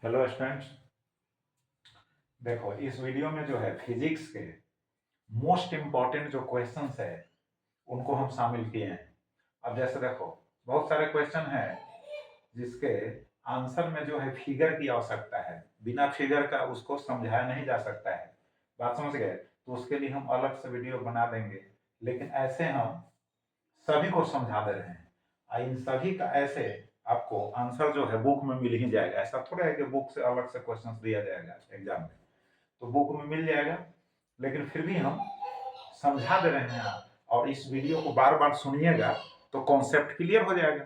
Hello students. देखो, इस video में जो है फिजिक्स के मोस्ट इम्पॉर्टेंट जो क्वेश्चंस है उनको हम शामिल किए हैं। अब जैसे देखो, बहुत सारे क्वेश्चन हैं जिसके आंसर में जो है फिगर की आवश्यकता है, बिना फिगर का उसको समझाया नहीं जा सकता है। बात समझ गए? तो उसके लिए हम अलग से वीडियो बना देंगे, लेकिन ऐसे हम सभी को समझा दे रहे हैं। इन सभी का ऐसे आपको आंसर जो है बुक में मिल ही जाएगा। ऐसा थोड़ा है कि बुक से अलग से क्वेश्चन दिया जाएगा एग्जाम में, तो बुक में मिल जाएगा, लेकिन फिर भी हम समझा दे रहे हैं आप, और इस वीडियो को बार बार सुनिएगा तो कॉन्सेप्ट क्लियर हो जाएगा।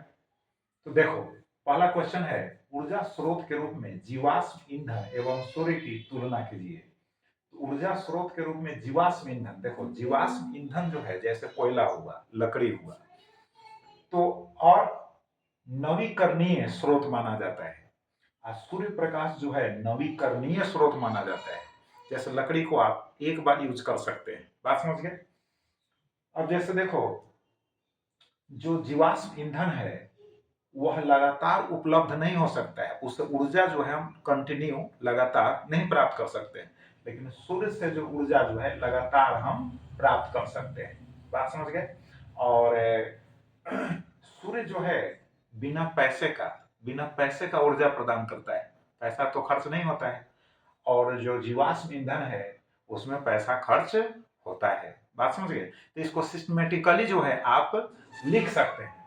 तो देखो, पहला क्वेश्चन है, ऊर्जा स्रोत के रूप में जीवाश्म ईंधन एवं सूर्य की तुलना कीजिए। तो ऊर्जा स्रोत के रूप में जीवाश्म ईंधन, देखो जीवाश्म ईंधन जो है जैसे कोयला हुआ, लकड़ी हुआ, तो और नवीकरणीय स्रोत माना जाता है। और सूर्य प्रकाश जो है नवीकरणीय स्रोत माना जाता है। जैसे लकड़ी को आप एक बार यूज कर सकते हैं। बात समझ गए? अब जैसे देखो, जो जीवाश्म ईंधन है वह लगातार उपलब्ध नहीं हो सकता है, उससे ऊर्जा जो है हम कंटिन्यू लगातार नहीं प्राप्त कर सकते हैं। लेकिन सूर्य से जो ऊर्जा जो है लगातार हम प्राप्त कर सकते हैं। बात समझ गए? और सूर्य जो है बिना पैसे का बिना पैसे का ऊर्जा प्रदान करता है। पैसा तो खर्च नहीं होता है, और जो जीवाश्म ईंधन है उसमें पैसा खर्च होता है। बात समझ गए? तो इसको सिस्टमेटिकली जो है आप लिख सकते हैं।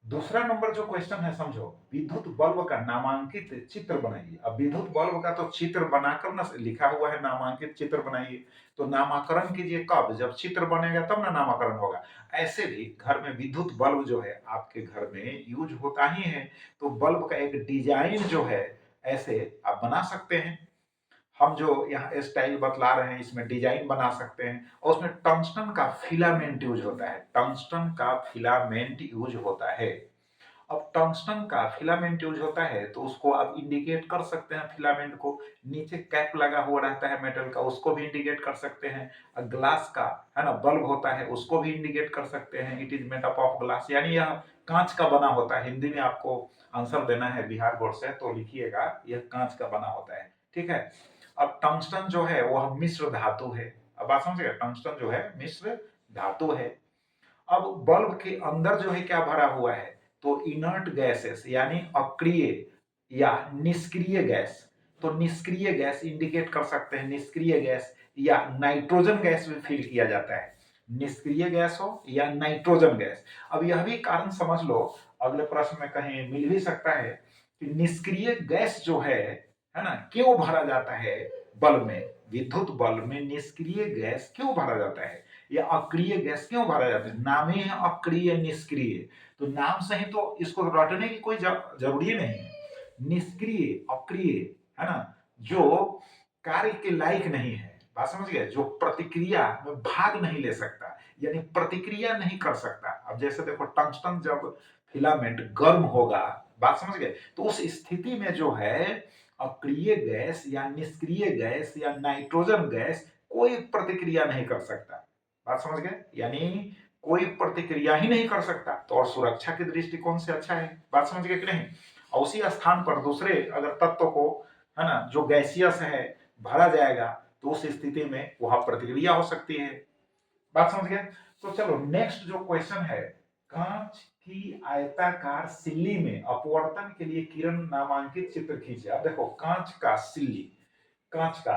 दूसरा नंबर जो क्वेश्चन है, समझो, विद्युत बल्ब का नामांकित चित्र बनाइए। अब विद्युत बल्ब का तो चित्र बनाकर ना लिखा हुआ है, नामांकित चित्र बनाइए। तो नामकरण कीजिए कब? जब चित्र बनेगा तब ना नामकरण होगा। ऐसे भी घर में विद्युत बल्ब जो है आपके घर में यूज होता ही है, तो बल्ब का एक डिजाइन जो है ऐसे आप बना सकते हैं। हम जो यहाँ स्टाइल बतला रहे हैं इसमें डिजाइन बना सकते हैं, और उसमें टंगस्टन का फिलामेंट यूज होता है। टंगस्टन का फिलामेंट यूज होता है। अब टंगस्टन का फिलामेंट यूज होता है तो उसको आप इंडिकेट कर सकते हैं। फिलामेंट को नीचे कैप लगा हुआ रहता है मेटल का, उसको भी इंडिकेट कर सकते हैं। ग्लास का है ना बल्ब होता है, उसको भी इंडिकेट कर सकते हैं। It is made up of glass, यानी यह कांच का बना होता है। हिंदी में आपको आंसर देना है बिहार बोर्ड से, तो लिखिएगा यह कांच का बना होता है। ठीक है। अब टंगस्टन जो है वह मिश्र धातु है। अब बात समझिए, टंगस्टन जो है मिश्र धातु है। अब बल्ब के अंदर जो है क्या भरा हुआ है? तो इनर्ट गैसेस, यानी अक्रिय या निष्क्रिय गैस। तो निष्क्रिय गैस इंडिकेट कर सकते हैं, निष्क्रिय गैस या नाइट्रोजन गैस भी फील किया जाता है। निष्क्रिय गैस हो या नाइट्रोजन गैस। अब यह भी कारण समझ लो, अगले प्रश्न में कहीं मिल भी सकता है कि निष्क्रिय गैस जो है ना, क्यों भरा जाता है बल्ब में? विद्युत बल्ब में निष्क्रिय गैस क्यों भरा जाता है या अक्रिय गैस क्यों भरा जाता है? नाम ही है अक्रिय निष्क्रिय, तो नाम से ही तो इसको रटने की कोई जरूरी नहीं है। निष्क्रिय, अक्रिय, है ना, जो कार्य के लायक नहीं है। बात समझ गए? जो प्रतिक्रिया में भाग नहीं ले सकता, यानी प्रतिक्रिया नहीं कर सकता। अब जैसे देखो, टंगस्टन जब फिलामेंट गर्म होगा, बात समझ गए, तो उस स्थिति में जो है अक्रिय गैस या निष्क्रिय गैस या नाइट्रोजन गैस कोई प्रतिक्रिया नहीं कर सकता। बात समझ गए? यानी कोई प्रतिक्रिया ही नहीं कर सकता, तो और सुरक्षा के दृष्टिकोण से अच्छा है। बात समझ गए कि नहीं? और उसी स्थान पर दूसरे अगर तत्व को, है ना, जो गैसियस है, भरा जाएगा, तो उस स्थिति में वह प्रतिक्रिया हो सकती है। बात समझ गए? तो चलो नेक्स्ट जो क्वेश्चन है, कांच की आयताकार सिल्ली में अपवर्तन के लिए किरण नामांकित चित्र खींचे। अब देखो, कांच का सिल्ली, कांच का,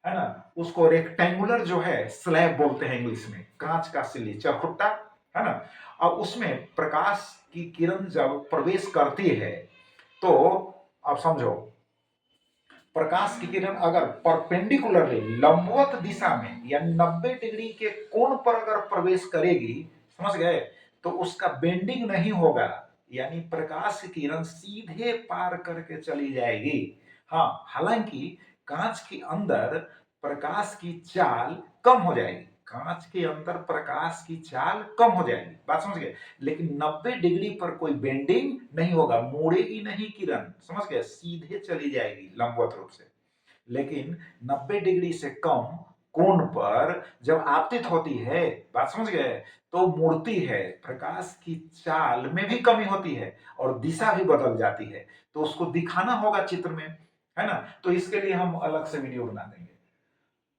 है ना, उसको रेक्टेंगुलर जो है स्लैब बोलते हैं इंग्लिश में। कांच का सिल्ली, चरखुट्टा, है ना। अब उसमें प्रकाश की किरण जब प्रवेश करती है तो अब समझो, प्रकाश की किरण अगर परपेंडिकुलरली लंबवत दिशा में या 90 डिग्री के कोण पर अगर प्रवेश करेगी, समझ गए, तो उसका बेंडिंग नहीं होगा, यानी प्रकाश की किरण सीधे पार करके चली जाएगी। हाँ, हालांकि कांच के अंदर प्रकाश की चाल कम हो जाएगी, कांच के अंदर प्रकाश की चाल कम हो जाएगी। बात समझ गए? लेकिन 90 डिग्री पर कोई बेंडिंग नहीं होगा, मुड़ेगी नहीं किरण, समझ गए, सीधे चली जाएगी लंबवत रूप से। लेकिन 90 डिग्री से कम कोण पर जब आपतित होती है, बात समझ गए, तो मुड़ती है, प्रकाश की चाल में भी कमी होती है और दिशा भी बदल जाती है, तो उसको दिखाना होगा चित्र में, है ना। तो इसके लिए हम अलग से वीडियो बना देंगे।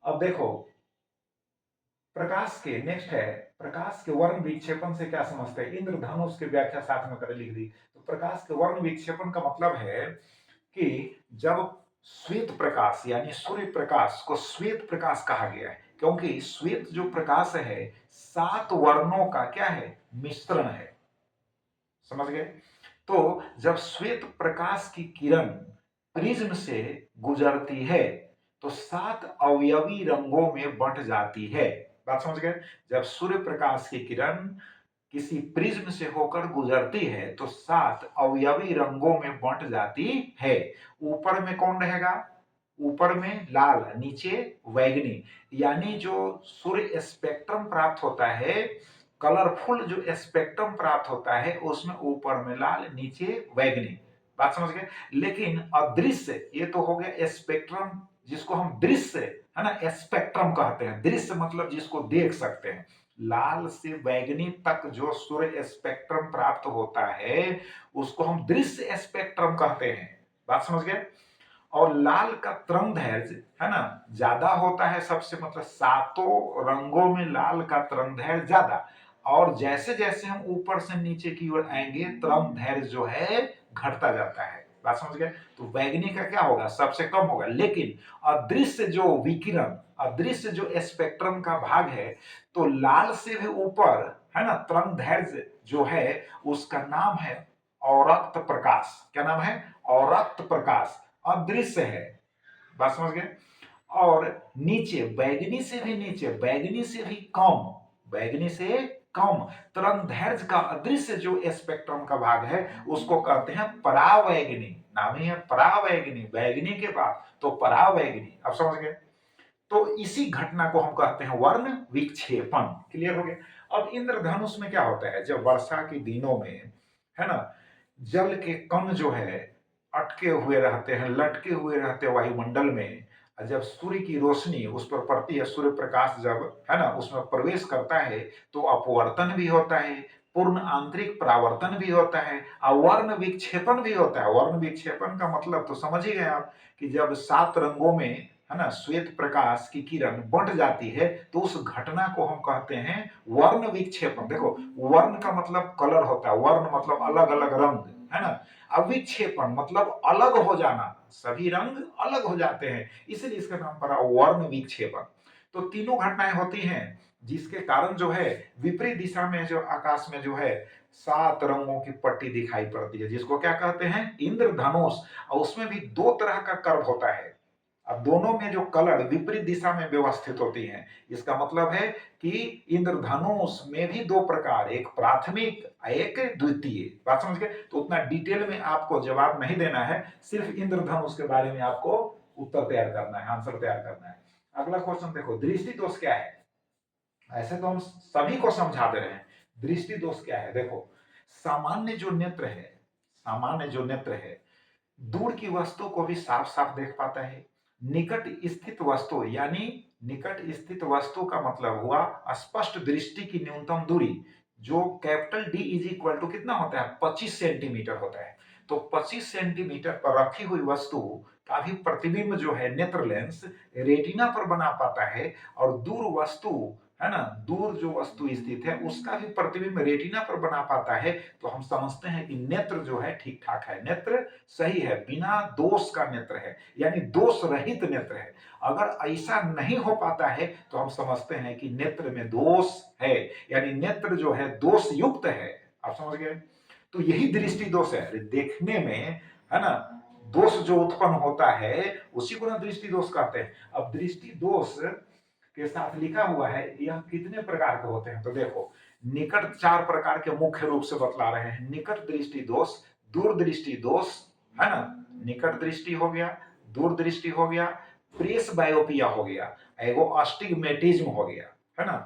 अब देखो प्रकाश के नेक्स्ट है, प्रकाश के वर्ण विक्षेपण से क्या समझते हैं, इंद्रधनुष की व्याख्या साथ में कर लिख दी। तो प्रकाश के वर्ण विक्षेपण का मतलब है कि जब श्वेत प्रकाश यानी सूर्य प्रकाश को श्वेत प्रकाश कहा गया है, क्योंकि श्वेत जो प्रकाश है 7 वर्णों का क्या है, मिश्रण है, समझ गए। तो जब श्वेत प्रकाश की किरण प्रिज्म से गुजरती है तो 7 अवयवी रंगों में बंट जाती है, बात समझ गए। जब सूर्य प्रकाश की किरण किसी प्रिज्म से होकर गुजरती है तो 7 अवयवी रंगों में बंट जाती है। ऊपर में कौन रहेगा, ऊपर में लाल, नीचे बैंगनी, यानी जो सूर्य स्पेक्ट्रम प्राप्त होता है, कलरफुल जो स्पेक्ट्रम प्राप्त होता है उसमें ऊपर में लाल, नीचे बैंगनी, बात समझ गए। लेकिन अदृश्य, ये तो हो गया स्पेक्ट्रम जिसको हम दृश्य, है ना, स्पेक्ट्रम कहते हैं। दृश्य मतलब जिसको देख सकते हैं। लाल से बैंगनी तक जो सूर्य स्पेक्ट्रम प्राप्त होता है उसको हम दृश्य स्पेक्ट्रम कहते हैं, बात समझ गए। और लाल का तरंग दैर्घ्य, है ना, ज्यादा होता है सबसे, मतलब 7 रंगों में लाल का तरंग दैर्घ्य ज्यादा। और जैसे जैसे हम ऊपर से नीचे की ओर आएंगे तरंग दैर्घ्य जो है घटता जाता है, बात समझ गए। तो बैंगनी का क्या होगा, सबसे कम होगा। लेकिन अदृश्य जो विकिरण, अदृश्य जो स्पेक्ट्रम का भाग है, तो लाल से भी ऊपर, है ना, तरंग दैर्घ्य जो है उसका नाम है औरक्त प्रकाश। क्या नाम है, औरक्त प्रकाश, अदृश्य है, बात समझ गए। और नीचे बैगनी से भी नीचे, बैगनी से भी कम, बैगनी से कम तरंग दैर्घ्य का अदृश्य जो स्पेक्ट्रम का भाग है उसको कहते हैं परावैगनी। नाम ही है परावैगनी, बैगनी के बाद तो परावैगनी, अब समझ गए। तो इसी घटना को हम कहते हैं वर्ण विक्षेपण। क्लियर हो गया। अब इंद्रधनुष में क्या होता है, जब वर्षा के दिनों में, है ना, जल के कण जो है अटके हुए रहते हैं, लटके हुए रहते हैं वायुमंडल में, जब सूर्य की रोशनी उस पर पड़ती है, सूर्य प्रकाश जब, है ना, उसमें प्रवेश करता है तो अपवर्तन भी होता है, पूर्ण आंतरिक परावर्तन भी होता है और वर्ण विक्षेपण भी होता है। वर्ण विक्षेपण का मतलब तो समझ ही गए आप कि जब 7 रंगों में, है ना, श्वेत प्रकाश की किरण बंट जाती है तो उस घटना को हम कहते हैं वर्ण विक्षेपण। देखो वर्ण का मतलब कलर होता है, वर्ण मतलब अलग अलग रंग, है ना। अविक्षेपण मतलब अलग हो जाना, सभी रंग अलग हो जाते हैं, इसलिए इसका नाम पड़ा वर्ण विक्षेपण। तो तीनों घटनाएं होती हैं जिसके कारण जो है विपरीत दिशा में जो आकाश में जो है 7 रंगों की पट्टी दिखाई पड़ती है, जिसको क्या कहते हैं, इंद्रधनुष। और उसमें भी 2 तरह का कर्व होता है। अब दोनों में जो कलर विपरीत दिशा में व्यवस्थित होती हैं, इसका मतलब है कि इंद्रधनुष में भी 2 प्रकार, एक प्राथमिक एक द्वितीय, बात समझ गए। तो उतना डिटेल में आपको जवाब नहीं देना है, सिर्फ इंद्रधनुष के बारे में आपको उत्तर तैयार करना है, आंसर तैयार करना है। अगला क्वेश्चन देखो, दृष्टि दोष क्या है। ऐसे तो हम सभी को समझा दे रहे हैं, दृष्टि दोष क्या है। देखो सामान्य जो नेत्र है, सामान्य जो नेत्र है दूर की वस्तु को भी साफ साफ देख पाता है। निकट स्थित वस्तु, यानी निकट स्थित वस्तु का मतलब हुआ स्पष्ट दृष्टि की न्यूनतम दूरी, जो capital D is equal to कितना होता है, 25 सेंटीमीटर होता है। तो 25 सेंटीमीटर पर रखी हुई वस्तु का भी प्रतिबिंब जो है नेत्र लेंस रेटिना पर बना पाता है, और दूर वस्तु, है ना, दूर जो वस्तु स्थित है उसका भी प्रतिबिंब रेटिना पर बना पाता है। तो हम समझते हैं कि नेत्र जो है ठीक ठाक है, नेत्र सही है, बिना दोष का नेत्र है, यानी दोष रहित नेत्र है। अगर ऐसा नहीं हो पाता है तो हम समझते हैं कि नेत्र में दोष है, यानी नेत्र जो है दोष युक्त है, आप समझ गए। तो यही दृष्टि दोष है, देखने में, है ना, दोष जो उत्पन्न होता है उसी को ना दृष्टि दोष कहते हैं। अब दृष्टि दोष के साथ लिखा हुआ है यह कितने प्रकार के होते हैं, तो देखो निकट 4 प्रकार के मुख्य रूप से बतला रहे हैं। निकट दृष्टि दोष, दूर दृष्टि दोष, है ना, निकट दृष्टि हो गया, दूर दृष्टि हो गया, प्रेस बायोपिया हो गया, एगो अस्टिग्मेटिज्म हो गया, है ना।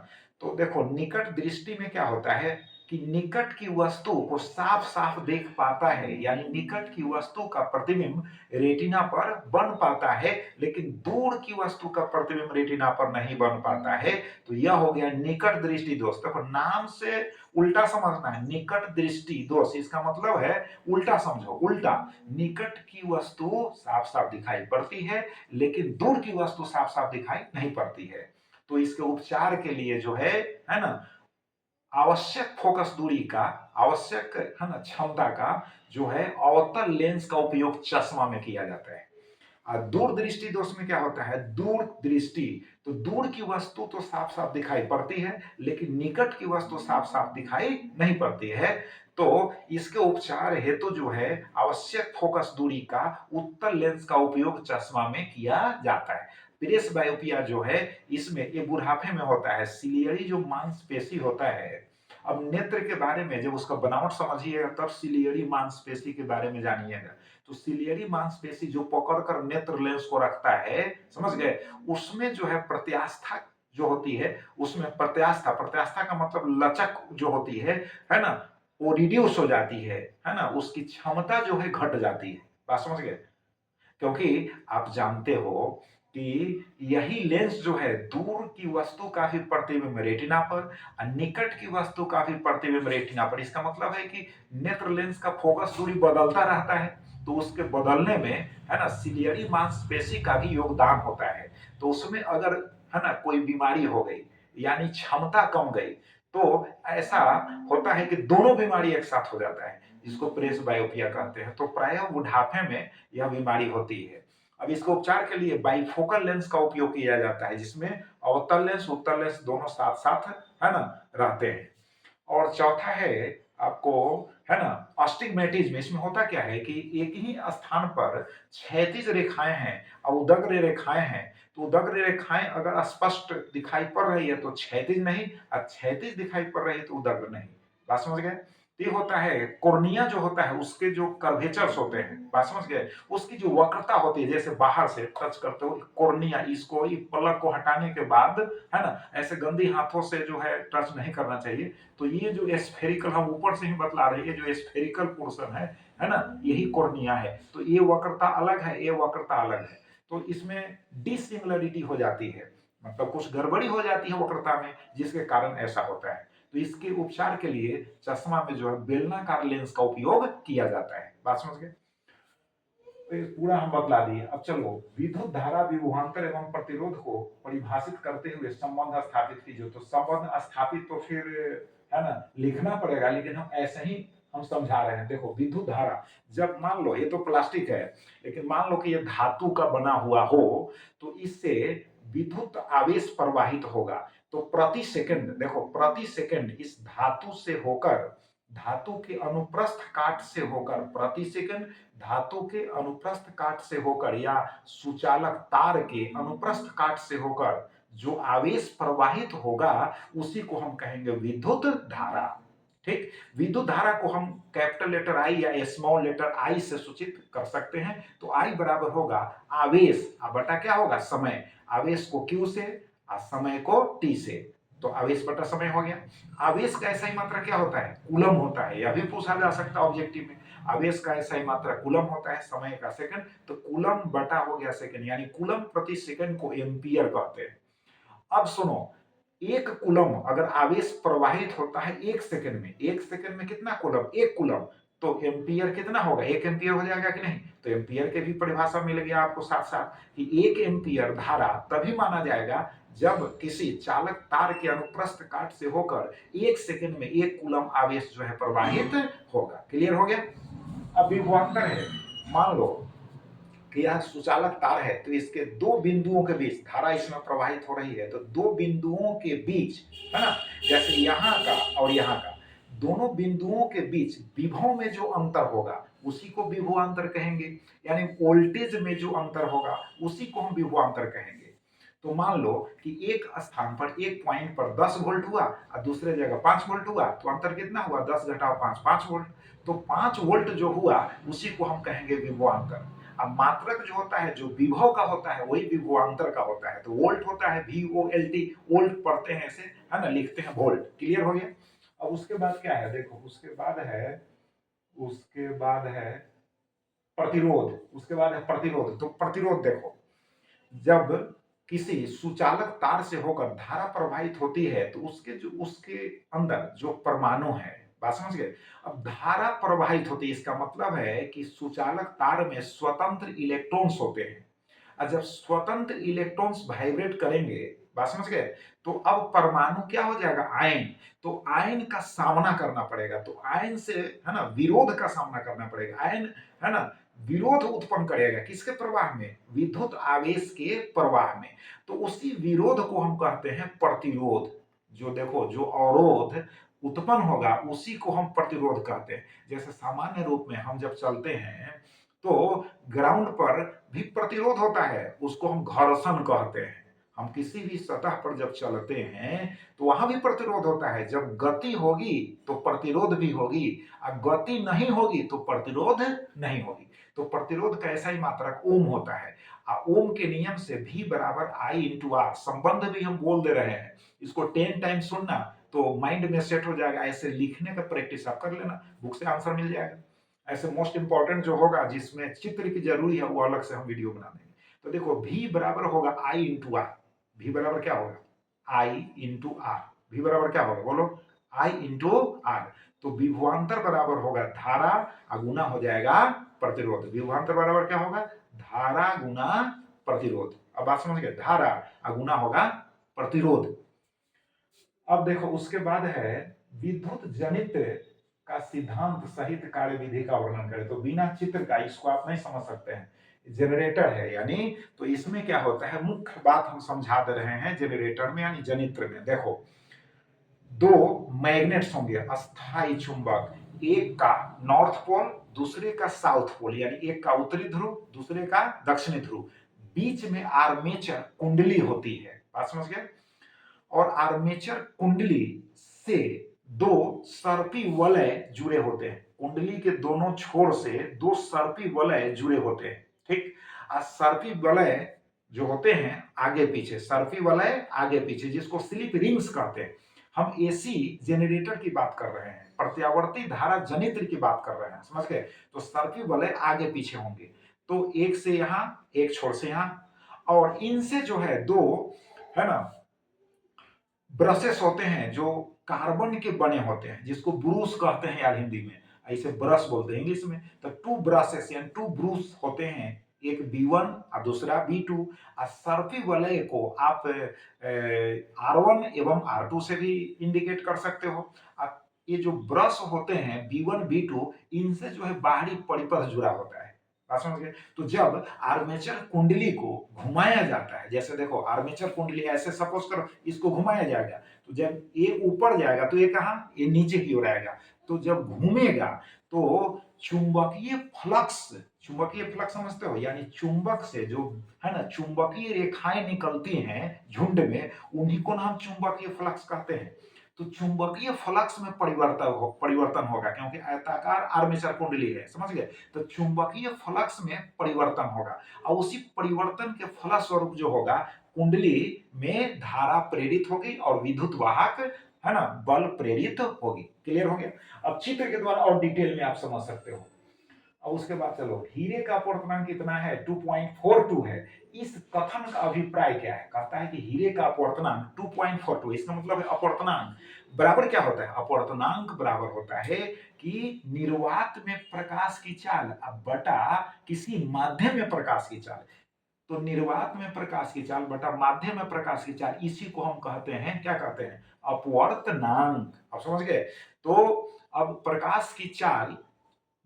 तो देखो निकट दृष्टि में क्या होता है कि निकट की वस्तु को साफ साफ देख पाता है, यानी निकट की वस्तु का प्रतिबिंब रेटिना पर बन पाता है, लेकिन दूर की वस्तु का प्रतिबिंब रेटिना पर नहीं बन पाता है। तो यह हो गया निकट दृष्टि दोष। देखो नाम से उल्टा समझना है, निकट दृष्टि दोष, इसका मतलब है उल्टा समझो, उल्टा। निकट की वस्तु साफ साफ दिखाई पड़ती है, लेकिन दूर की वस्तु साफ साफ दिखाई नहीं पड़ती है। तो इसके उपचार के लिए जो है ना, आवश्यक फोकस दूरी का, आवश्यक है ना क्षमता का जो है अवतल लेंस का उपयोग चश्मा में किया जाता है। और दूर दृष्टि दोष में क्या होता है, दूर दृष्टि, तो दूर की वस्तु तो साफ साफ दिखाई पड़ती है, लेकिन निकट की वस्तु साफ साफ दिखाई नहीं पड़ती है। तो इसके उपचार हेतु जो है आवश्यक फोकस दूरी का उत्तल लेंस का उपयोग चश्मा में किया जाता है। प्रेस बायोपिया जो है इसमें ये बुढ़ापे में होता है। सिलियरी जो मांसपेशी होता है, अब नेत्र के बारे में जब उसका बनावट समझिएगा तब सिलियरी मांसपेशी के बारे में जानिएगा। तो सिलियरी मांसपेशी जो पकड़कर नेत्र लेंस को रखता है, समझ गए, उसमें जो है प्रत्यास्था जो होती है, उसमें प्रत्यास्था, प्रत्यास्था का मतलब लचक जो होती है ना, वो रिड्यूस हो जाती है ना, उसकी क्षमता जो है घट जाती है। बात समझ गए? क्योंकि आप जानते हो कि यही लेंस जो है दूर की वस्तु का भी प्रतिबिंब रेटिना पर और निकट की वस्तु का भी प्रतिबिंब रेटिना पर। इसका मतलब है कि नेत्र लेंस का फोकस दूरी बदलता रहता है, तो उसके बदलने में है ना सिलियरी मांसपेशी का भी योगदान होता है। तो उसमें अगर है ना कोई बीमारी हो गई, यानी क्षमता कम गई, तो ऐसा होता है कि दोनों बीमारी एक साथ हो जाता है, जिसको प्रेस बायोपिया कहते हैं। तो प्रायः बुढ़ापे में यह बीमारी होती है। अब इसके उपचार के लिए बाइफोकल लेंस का उपयोग किया जाता है, जिसमें अवतल लेंस उत्तल लेंस दोनों साथ साथ है ना रहते हैं। और चौथा है आपको है ना अस्टिग्मेटिज्म। इसमें होता क्या है कि एक ही स्थान पर क्षैतिज रेखाएं हैं और उदग्र रेखाएं हैं। तो उदग्र रेखाएं अगर स्पष्ट दिखाई पड़ रही है तो क्षैतिज नहीं, और क्षैतिज दिखाई पड़ रही है तो उदग्र नहीं। बात समझ गए? ये होता है कोर्निया जो होता है उसके जो कर्वेचर्स होते हैं, बात समझ गए, उसकी जो वक्रता होती है, जैसे बाहर से टच करते हो कोर्निया, इसको पलक को हटाने के बाद है ना ऐसे गंदी हाथों से जो है टच नहीं करना चाहिए। तो ये जो स्फेरिकल, हम ऊपर से ही बतला रहे हैं, जो स्फेरिकल पोर्शन है ना, यही कोर्निया है। तो ये वक्रता अलग है, ये वक्रता अलग है। तो इसमें डिसिमिलरिटी हो जाती है, मतलब कुछ गड़बड़ी हो जाती है वक्रता में, जिसके कारण ऐसा होता है। तो इसके उपचार के लिए चश्मा में जो है बेलनाकार लेंस का उपयोग किया जाता है। बात समझ गए? तो ये पूरा हम बतला दिए। अब चलो विद्युत धारा विभवांतर एवं प्रतिरोध को परिभाषित करते हुए संबंध स्थापित कीजिए। तो संबंध स्थापित तो फिर है ना लिखना पड़ेगा, लेकिन हम ऐसे ही हम समझा रहे हैं। देखो विद्युत धारा, जब मान लो ये तो प्लास्टिक है, लेकिन मान लो कि ये धातु का बना हुआ हो, तो इससे विद्युत आवेश प्रवाहित होगा। तो प्रति सेकंड, देखो प्रति सेकंड इस धातु से होकर, धातु के अनुप्रस्थ काट से होकर, प्रति सेकंड धातु के अनुप्रस्थ काट से होकर या सुचालक तार के अनुप्रस्थ काट से होकर जो आवेश प्रवाहित होगा उसी को हम कहेंगे विद्युत धारा। ठीक, विद्युत धारा को हम कैपिटल लेटर आई या स्मॉल लेटर आई से सूचित कर सकते हैं। तो आई बराबर होगा आवेश बटा क्या होगा समय, आवेश को क्यू से और समय को टी से, तो आवेश बटा समय हो गया। आवेश का ऐसा ही मात्रा क्या होता है, कूलम होता है, यह भी पूछा जा सकता है ऑब्जेक्टिव में। आवेश का ऐसा ही मात्रा कूलम होता है, समय का सेकंड, तो कूलम बटा हो गया सेकंड, यानी कूलम प्रति सेकंड को एम्पियर कहते हैं। अब सुनो, एक कूलम अगर आवेश प्रवाहित होता है एक सेकंड में, एक सेकंड में कितना कूलम, एक कूलम, तो एम्पियर कितना होगा, एक एम्पियर हो जाएगा कि नहीं। तो एम्पियर के भी परिभाषा मिल गया आपको साथ साथ कि एक एम्पियर धारा तभी माना जाएगा जब किसी चालक तार के अनुप्रस्थ काट से होकर एक सेकंड में एक कूलम आवेश जो है प्रवाहित होगा। क्लियर हो गया? अब विभवांतर है, मान लो कि यह सुचालक तार है, तो इसके दो बिंदुओं के बीच धारा इसमें प्रवाहित हो रही है, तो दो बिंदुओं के बीच है ना, जैसे यहाँ का और यहाँ का, दोनों बिंदुओं के बीच विभव में जो अंतर होगा उसी को विभवांतर कहेंगे, यानी वोल्टेज में जो अंतर होगा उसी को हम विभवांतर कहेंगे। तो मान लो कि एक स्थान पर एक पॉइंट पर 10 वोल्ट हुआ और दूसरे जगह 5 वोल्ट हुआ, तो अंतर कितना हुआ, 10 घटाओ 5, 5 वोल्ट। तो 5 वोल्ट जो हुआ उसी को हम कहेंगे विभवांतर। अब मात्रक जो होता है, जो विभव का होता है, वही विभवांतर का होता है। तो वोल्ट होता है VOLT, वोल्ट पढ़ते हैं ऐसे है ना, लिखते हैं वोल्ट। क्लियर हो गया? अब उसके बाद क्या है, देखो उसके बाद है प्रतिरोध, उसके बाद है प्रतिरोध। तो प्रतिरोध देखो, जब किसी सुचालक तार से होकर धारा प्रवाहित होती है तो उसके अंदर जो परमाणु है, बात समझ गए। अब धारा प्रवाहित होती है, इसका मतलब है कि सुचालक तार में स्वतंत्र इलेक्ट्रॉन्स होते हैं, और जब स्वतंत्र इलेक्ट्रॉन्स वाइब्रेट करेंगे, बात समझ गए, तो अब परमाणु क्या हो जाएगा, आयन। तो आयन का सामना करना पड़ेगा, तो आयन से है ना विरोध का सामना करना पड़ेगा। आयन है ना विरोध उत्पन्न करेगा, किसके प्रवाह में, विद्युत आवेश के प्रवाह में। तो उसी विरोध को हम कहते हैं प्रतिरोध। जो देखो जो अवरोध उत्पन्न होगा उसी को हम प्रतिरोध कहते हैं। जैसे सामान्य रूप में हम जब चलते हैं तो ग्राउंड पर भी प्रतिरोध होता है, उसको हम घर्षण कहते हैं। हम किसी भी सतह पर जब चलते हैं तो वहां भी प्रतिरोध होता है। जब गति होगी तो प्रतिरोध भी होगी, और गति नहीं होगी तो प्रतिरोध नहीं होगी। तो प्रतिरोध का ऐसा ही मात्रक ओम होता है। ओम के नियम से V बराबर I इंटू आर, संबंध भी हम बोल दे रहे हैं। इसको 10 टाइम सुनना तो माइंड में सेट हो जाएगा। ऐसे लिखने का प्रैक्टिस आप कर लेना, बुक से आंसर मिल जाएगा। ऐसे मोस्ट इंपॉर्टेंट जो होगा जिसमें चित्र की जरूरी है वो अलग से हम वीडियो बना देंगे। तो देखो V बराबर होगा I इंटू आर। V बराबर क्या होगा, I इंटू आर। V बराबर क्या होगा बोलो, I इंटू आर। तो विभवांतर बराबर होगा धारा और गुना हो जाएगा प्रतिरोध। विभवांतर बराबर क्या होगा, धारा गुना प्रतिरोध। अब बात समझ गए, धारा और गुना होगा प्रतिरोध। अब देखो उसके बाद है विद्युत जनित का सिद्धांत सहित कार्य विधि का वर्णन करें। तो बिना चित्र का इसको आप नहीं समझ सकते हैं। जनरेटर है यानी, तो इसमें क्या होता है, मुख्य बात हम समझा दे रहे हैं जनरेटर में यानी जनित्र में। देखो दो मैग्नेट्स होंगे अस्थाई चुंबक, एक का नॉर्थ पोल दूसरे का साउथ पोल, यानी एक का उत्तरी ध्रुव दूसरे का दक्षिणी ध्रुव। बीच में आर्मेचर कुंडली होती है, बात समझ गए। और आर्मेचर कुंडली से दो सर्पी वलय जुड़े होते हैं। कुंडली के दोनों छोर से दो सर्पी वलय जुड़े होते हैं, ठीक। और सर्पी वलय जो होते हैं आगे पीछे, सर्पी वलय आगे पीछे, जिसको स्लिप रिंग्स कहते हैं। हम एसी जनरेटर की बात कर रहे हैं, प्रत्यावर्ती धारा जनित्र की बात कर रहे हैं, समझ गए। तो सर्पी वलय आगे पीछे होंगे, तो एक से यहां एक छोर से यहां, और इनसे जो है दो है ना ब्रशेस होते हैं जो कार्बन के बने होते हैं, जिसको ब्रूस कहते हैं यार हिंदी में, ऐसे ब्रश बोलते हैं इंग्लिश में। तो टू ब्रशेस यानी टू ब्रूस होते हैं, एक B1 और दूसरा B2। और सर्पी वलय को आप R1 एवं R2 से भी इंडिकेट कर सकते हो। ये जो ब्रश होते हैं B1 B2, इनसे जो है बाहरी परिपथ जुड़ा होता है, बात समझ गए। तो जब आर्मेचर कुंडली को घुमाया जाता है, जैसे देखो आर्मेचर कुंडली ऐसे सपोज करो इसको घुमाया जाएगा, तो जब ये ऊपर जाएगा तो ये कहां, ये नीचे की ओर आएगा। तो जब घूमेगा तो चुंबकीय फ्लक्स समझते हो, यानी चुंबक से जो है ना चुंबकीय रेखाएं निकलती हैं झुंड में, उन्हीं को हम चुंबकीय फ्लक्स कहते हैं। तो चुंबकीय फ्लक्स में परिवर्तन होगा, क्योंकि आयताकार आर्मेचर कुंडली है, समझ गए। तो चुंबकीय फ्लक्स में परिवर्तन होगा, और उसी परिवर्तन के फलस्वरूप जो होगा कुंडली में धारा प्रेरित होगी और विद्युत वाहक है ना बल प्रेरित होगी। क्लियर हो गया। अब चित्र के द्वारा और डिटेल में आप समझ सकते हो। और उसके बाद चलो हीरे का अपवर्तनांक कितना है, 2.42 है। इस कथन का अभिप्राय क्या है, कहता है कि हीरे का अपवर्तनांक 2.42, इसका मतलब है अपवर्तनांक बराबर क्या होता है, अपवर्तनांक बराबर होता है कि निर्वात में प्रकाश की चाल बटा किसी माध्यम में प्रकाश की चाल। तो निर्वात में प्रकाश की चाल बटा माध्यम में प्रकाश की चाल, इसी को हम कहते हैं, क्या कहते हैं, अपवर्तनांक। आप समझ गए। तो अब प्रकाश की चाल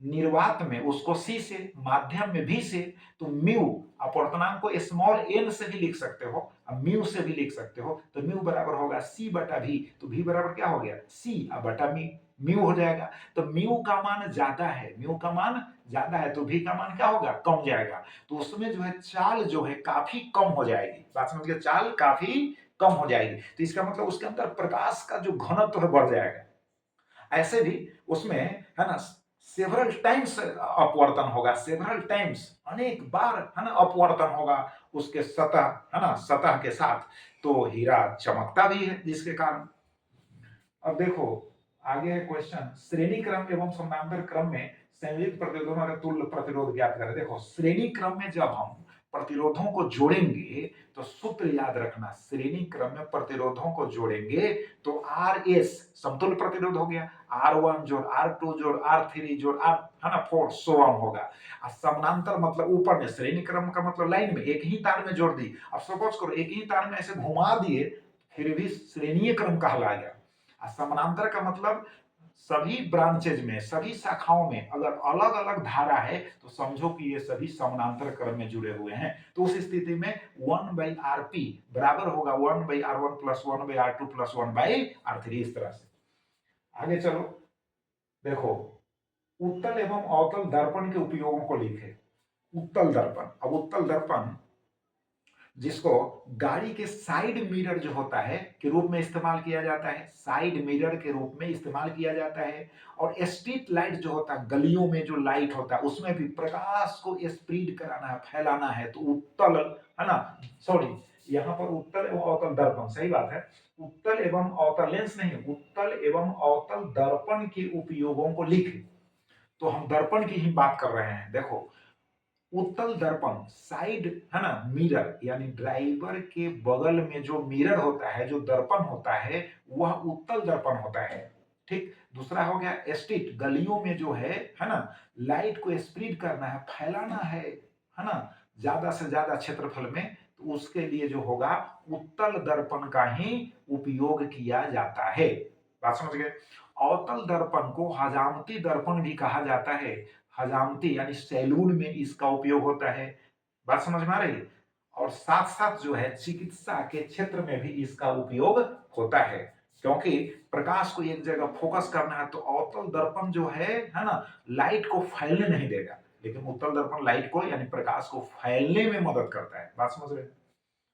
निर्वात में उसको C से, माध्यम में V से, तो म्यू अपवर्तनांक को स्मॉल n से भी लिख सकते हो, म्यू से भी लिख सकते हो। तो म्यू बराबर होगा C बटा V। तो V बराबर क्या हो गया, C बटा म्यू हो जाएगा। तो म्यू का मान ज्यादा है, म्यू का मान ज्यादा है, तो V का मान क्या होगा, कम जाएगा। तो उसमें जो है चाल जो है काफी कम हो जाएगी, बात समझ गए, चाल काफी कम हो जाएगी। तो इसका मतलब उसके अंदर प्रकाश का जो घनत्व है बढ़ जाएगा। ऐसे भी उसमें है ना सेवरल टाइम्स अपवर्तन होगा, सेवरल टाइम्स अनेक बार है ना अपवर्तन होगा उसके सतह है ना सतह के साथ। तो हीरा चमकता भी है जिसके कारण। अब देखो आगे है क्वेश्चन, श्रेणी क्रम एवं समानांतर क्रम में संयुक्त प्रतिरोधों का तुल्य प्रतिरोध ज्ञात करें। देखो श्रेणी क्रम में जब हम प्रतिरोधों को जोड़ेंगे तो सूत्र याद रखना, श्रेणी क्रम में प्रतिरोधों को जोड़ेंगे तो आर एस समतुल्य प्रतिरोध हो गया, R1 जोड़ R2 जोड़ R3 जोड़ R है ना 4 सो ऑन होगा। समानांतर मतलब ऊपर में, श्रेणी क्रम का मतलब लाइन में एक ही तार में जोड़ दी। अब सपोज करो एक ही तार में ऐसे घुमा दिए फिर भी श्रेणीय क्रम कहलाएगा। समानांतर का मतलब सभी ब्रांचेज में, सभी शाखाओं में अगर अलग अलग धारा है तो समझो कि ये सभी समानांतर क्रम में जुड़े हुए हैं। तो उस स्थिति में 1/Rp बराबर होगा 1/R1 plus 1/R2 plus 1/R3, इस तरह से। आगे चलो, देखो उत्तल एवं अवतल दर्पण के उपयोगों को लिखे। उत्तल दर्पण, अब उत्तल दर्पण जिसको गाड़ी के साइड मिरर जो होता है के रूप में इस्तेमाल किया जाता है, साइड मिरर के रूप में इस्तेमाल किया जाता है। और स्ट्रीट लाइट जो होता है, गलियों में जो लाइट होता है उसमें भी प्रकाश को स्प्रेड कराना है, फैलाना है, तो उत्तल है ना, सॉरी यहाँ पर उत्तल एवं अवतल दर्पण, सही बात है, उत्तल एवं अवतल लेंस नहीं, उत्तल एवं अवतल दर्पण के उपयोगों को लिखे। तो हम दर्पण की ही बात कर रहे हैं। देखो उत्तल दर्पण साइड है ना, मिरर यानी ड्राइवर के बगल में जो मिरर होता है, जो दर्पण होता है, वह उत्तल दर्पण होता है। ठीक, दूसरा हो गया स्ट्रीट, गलियों में जो है ना, लाइट को स्प्रेड करना है, फैलाना है ना, ज्यादा से ज्यादा क्षेत्रफल में, तो उसके लिए जो होगा उत्तल दर्पण का ही उपयोग किया जाता है। बात समझ गए। अवतल दर्पण को हजामती दर्पण भी कहा जाता है। हजामती यानी सैलून में इसका उपयोग होता है। बात समझ में आ रही है। और साथ साथ जो है चिकित्सा के क्षेत्र में भी इसका उपयोग होता है, क्योंकि प्रकाश को एक जगह फोकस करना है तो अवतल दर्पण जो है ना, लाइट को फैलने नहीं देगा, लेकिन उत्तल दर्पण लाइट को यानी प्रकाश को फैलने में मदद करता है। बात समझ रहे हैं।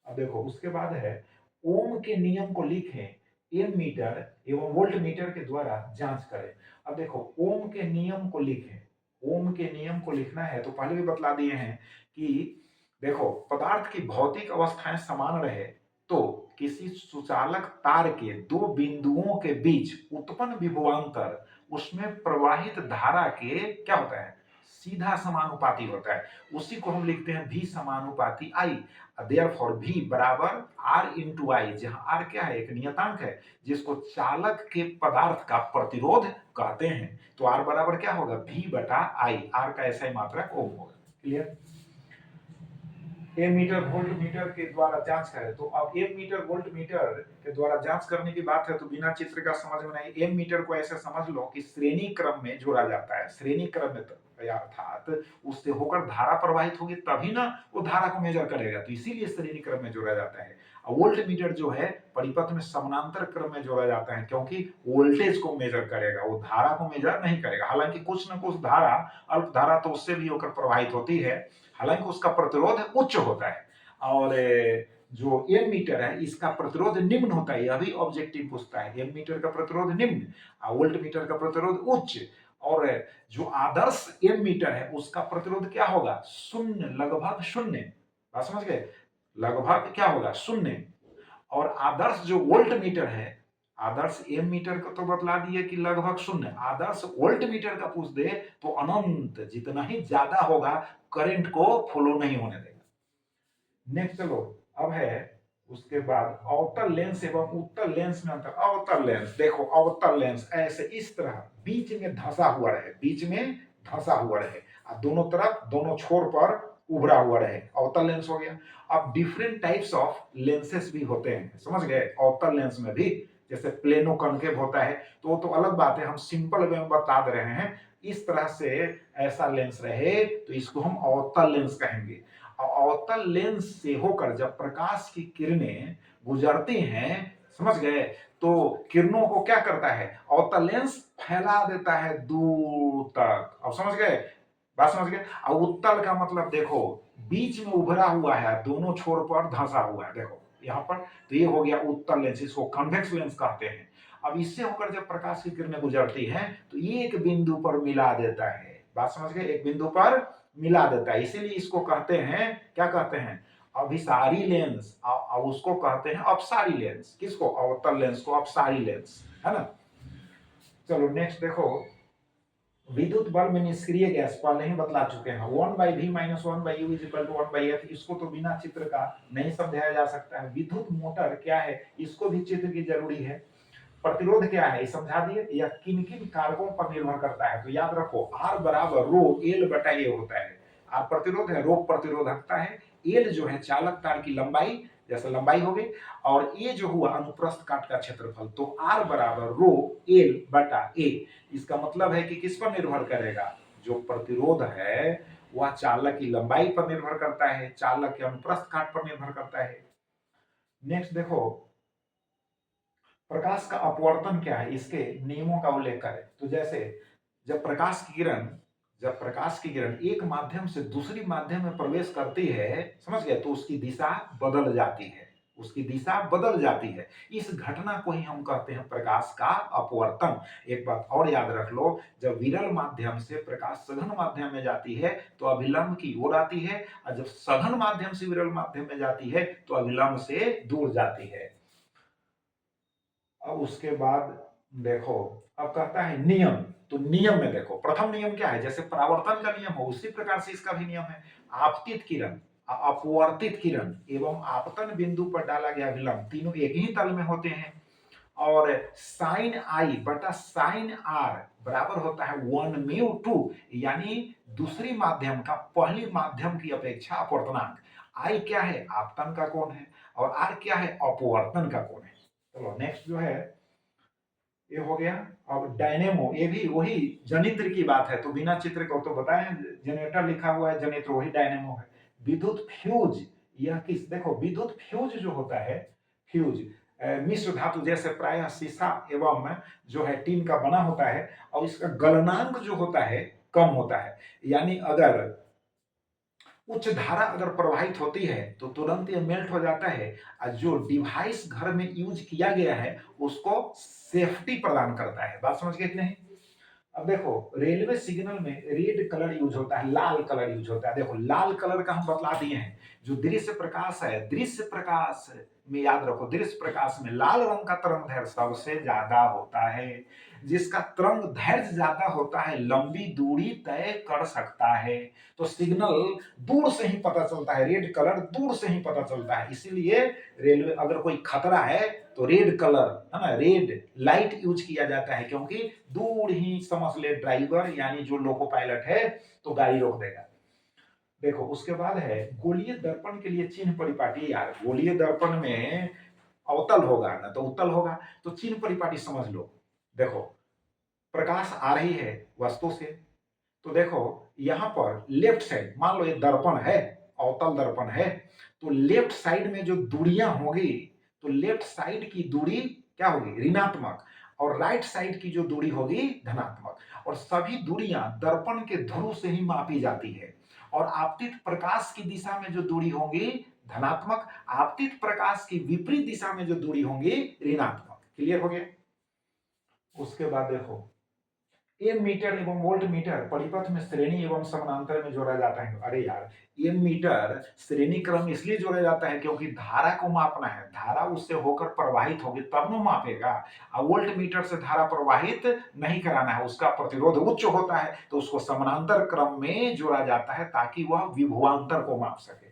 अब देखो उसके बाद है ओम के नियम को लिखें, एम मीटर एवं वोल्ट मीटर के द्वारा जांच करें। अब देखो ओम के नियम को लिखें, ओम के नियम को लिखना है तो पहले भी बतला दिए हैं कि देखो पदार्थ की भौतिक अवस्थाएं समान रहे तो किसी सुचालक तार के दो बिंदुओं के बीच उत्पन्न विभवांतर उसमें प्रवाहित धारा के क्या होता है, सीधा समानुपाती होता है। उसी को हम लिखते हैं V समानुपाती I। देयरफॉर V बराबर R इंटू I, जहां R क्या है, एक नियतांक है जिसको चालक के पदार्थ का प्रतिरोध कहते हैं। तो R बराबर क्या होगा, V बटा I, R का ऐसा ही मात्रक ओम होगा। Clear. Ammeter voltmeter के द्वारा जांच करें, तो अब एम मीटर वोल्ट मीटर के द्वारा जांच करने की बात है तो बिना चित्र का समझ में नहीं। एम मीटर को ऐसे समझ लो कि श्रेणी क्रम में जोड़ा जाता है, श्रेणी क्रम में, अर्थात उससे होकर धारा प्रवाहित होगी तभी ना वो धारा को मेजर करेगा, तो इसीलिए श्रेणी क्रम में जोड़ा जाता है। वोल्ट मीटर जो है परिपथ में समानांतर क्रम में जोड़ा जाता है, क्योंकि वोल्टेज को मेजर करेगा, वो धारा को मेजर नहीं करेगा। हालांकि कुछ न कुछ धारा, अल्प धारा तो उससे भी होकर प्रवाहित होती है, हालांकि उसका प्रतिरोध उच्च होता है। और जो एम मीटर है इसका प्रतिरोध निम्न होता है, यह भी ऑब्जेक्टिव पूछता है। एम मीटर का प्रतिरोध निम्न, वोल्ट मीटर का प्रतिरोध उच्च। और जो आदर्श एम मीटर है उसका प्रतिरोध क्या होगा, शून्य, लगभग शून्य। बात समझ गए, लगभग क्या होगा, शून्य। और आदर्श जो वोल्ट मीटर है, आदर्श एम मीटर को तो बतला दिए कि लगभग शून्य, आदर्श वोल्ट मीटर का पूछ दे तो अनंत, जितना ही ज्यादा होगा करंट को फ्लो नहीं होने देगा। नेक्स्ट चलो, अब है उसके बाद अवतल लेंस एवं उत्तल लेंस में अंतर। अवतल लेंस, देखो अवतल लेंस ऐसे इस तरह बीच में धंसा हुआ रहे, बीच में धंसा हुआ रहे, दोनों तरफ दोनों छोर पर उभरा हुआ रहे, अवतल लेंस हो गया। अब डिफरेंट टाइप्स ऑफ लेंसेस भी होते हैं, समझ गए, अवतल लेंस में भी, जैसे प्लेनो कॉन्केव होता है, तो अलग बात है, हम सिंपल वे में बता दे रहे हैं। इस तरह से ऐसा लेंस रहे तो इसको हम अवतल लेंस कहेंगे। अवतल लेंस से होकर जब प्रकाश की किरणें गुजरती हैं, समझ गए, तो किरणों को क्या करता है, अवतल लेंस फैला देता है दूर तक। अब समझ गए, बात समझ गए। और उत्तल का मतलब देखो बीच में उभरा हुआ है, दोनों छोर पर धंसा हुआ है, देखो यहाँ पर, तो ये हो गया उत्तल लेंस, इसको कन्वेक्स लेंस कहते हैं। अब इससे होकर जब प्रकाश की किरणें गुजरती हैं तो एक बिंदु पर मिला देता है, बात समझ गए, एक बिंदु पर मिला देता है, इसीलिए इसको कहते हैं, क्या कहते हैं, अभिसारी लेंस, और उसको कहते हैं अपसारी लेंस। किसको, अवतल लेंस को अपसारी लेंस, है ना। चलो नेक्स्ट देखो, विद्युत बल्ब में निष्क्रिय गैस पहले ही बतला चुके हैं, 1/v - 1/u = 1/f। इसको तो बिना चित्र का नहीं समझाया जा सकता है। विद्युत मोटर क्या है, इसको भी चित्र की जरूरी है। प्रतिरोध क्या है, ये समझा दिए। यह किन किन कारकों पर निर्भर करता है, तो याद रखो R बराबर रो L बटा A होता है। R प्रतिरोध है, रो प्रतिरोधकता है, L जो है चालक तार की लंबाई, जैसे लंबाई हो गई, और A जो हुआ अनुप्रस्थ काट का क्षेत्रफल। तो R बराबर रो L बटा A। इसका मतलब है कि किस पर निर्भर करेगा, जो प्रतिरोध है वह चालक की लंबाई पर निर्भर करता है, चालक के अनुप्रस्थ काट पर निर्भर करता है। नेक्स्ट देखो, प्रकाश का अपवर्तन क्या है, इसके नियमों का उल्लेख करें। तो जैसे जब प्रकाश की किरण एक माध्यम से दूसरी माध्यम में प्रवेश करती है, समझ गए, तो उसकी दिशा बदल जाती है, उसकी दिशा बदल जाती है। इस घटना को ही हम कहते हैं प्रकाश का अपवर्तन। एक बात और याद रख लो, जब विरल माध्यम से प्रकाश सघन माध्यम में जाती है तो अभिलंब की ओर आती है, और जब सघन माध्यम से विरल माध्यम में जाती है तो अभिलंब से दूर जाती है। अब उसके बाद देखो, अब कहता है नियम। तो नियम में देखो, प्रथम नियम क्या है, जैसे परावर्तन का नियम हो उसी प्रकार से इसका भी नियम है। आपतित किरण, अपवर्तित किरण एवं आपतन बिंदु पर डाला गया विलंब तीनों एक ही तल में होते हैं। और साइन आई बटा साइन आर बराबर होता है 1/2, यानी दूसरी माध्यम का पहली माध्यम की अपेक्षा अपवर्तनांक। आई क्या है, आपतन का कोण है, और आर क्या है, अपवर्तन का कोण है। चलो नेक्स्ट जो है, ये हो गया। अब डायनेमो, ये भी वही जनित्र की बात है, तो बिना चित्र को तो बताएं, जनरेटर लिखा हुआ है, जनित्र वही डायनेमो है। विद्युत फ्यूज, यह किस, देखो विद्युत फ्यूज जो होता है, फ्यूज मिश्र धातु जैसे प्रायः शीशा एवं जो है टीन का बना होता है, और इसका गलनांक जो होता है कम होता है। यानी अगर उच्च धारा अगर प्रवाहित होती है तो तुरंत ये मेल्ट हो जाता है, और जो डिवाइस घर में यूज किया गया है उसको सेफ्टी प्रदान करता है। बात समझ गए कि नहीं। अब देखो, रेलवे सिग्नल में रेड कलर यूज होता है, लाल कलर यूज होता है। देखो लाल कलर का हम बतला दिए हैं। जो दृश्य प्रकाश है, दृश्य प्रकाश में याद रखो, दृश्य प्रकाश में लाल रंग का तरंग दैर्घ्य सबसे ज्यादा होता है। जिसका तरंग दैर्घ्य ज्यादा होता है लंबी दूरी तय कर सकता है। तो सिग्नल दूर से ही पता चलता है, रेड कलर दूर से ही पता चलता है। इसीलिए रेलवे अगर कोई खतरा है तो रेड कलर है ना, रेड लाइट यूज किया जाता है, क्योंकि दूर ही समझ ले ड्राइवर यानी जो लोको पायलट है तो गाड़ी रोक देगा। देखो उसके बाद है गोलीय दर्पण के लिए चिन्ह परिपाटी। यार गोलीय दर्पण में अवतल होगा ना तो उत्तल होगा, तो चिन्ह परिपाटी समझ लो। देखो प्रकाश आ रही है वस्तु से, तो देखो यहां पर लेफ्ट साइड, मान लो ये दर्पण है, अवतल दर्पण है, तो लेफ्ट साइड में जो दूरियां होगी, तो लेफ्ट साइड की दूरी क्या होगी, ऋणात्मक, और राइट साइड की जो दूरी होगी धनात्मक। और सभी दूरियां दर्पण के ध्रुव से ही मापी जाती है। और आपतित प्रकाश की दिशा में जो दूरी होगी धनात्मक, आपतित प्रकाश की विपरीत दिशा में जो दूरी होंगी ऋणात्मक। क्लियर हो गया। उसके बाद देखो, एम मीटर एवं वोल्ट मीटर परिपथ में श्रेणी एवं समानांतर में जोड़ा जाता है। अरे यार, एम मीटर श्रेणी क्रम इसलिए जोड़ा जाता है क्योंकि धारा को मापना है, धारा उससे होकर प्रवाहित होगी तब वो मापेगा। और वोल्ट मीटर से धारा प्रवाहित नहीं कराना है, उसका प्रतिरोध उच्च होता है, तो उसको समानांतर क्रम में जोड़ा जाता है ताकि वह विभवांतर को माप सके।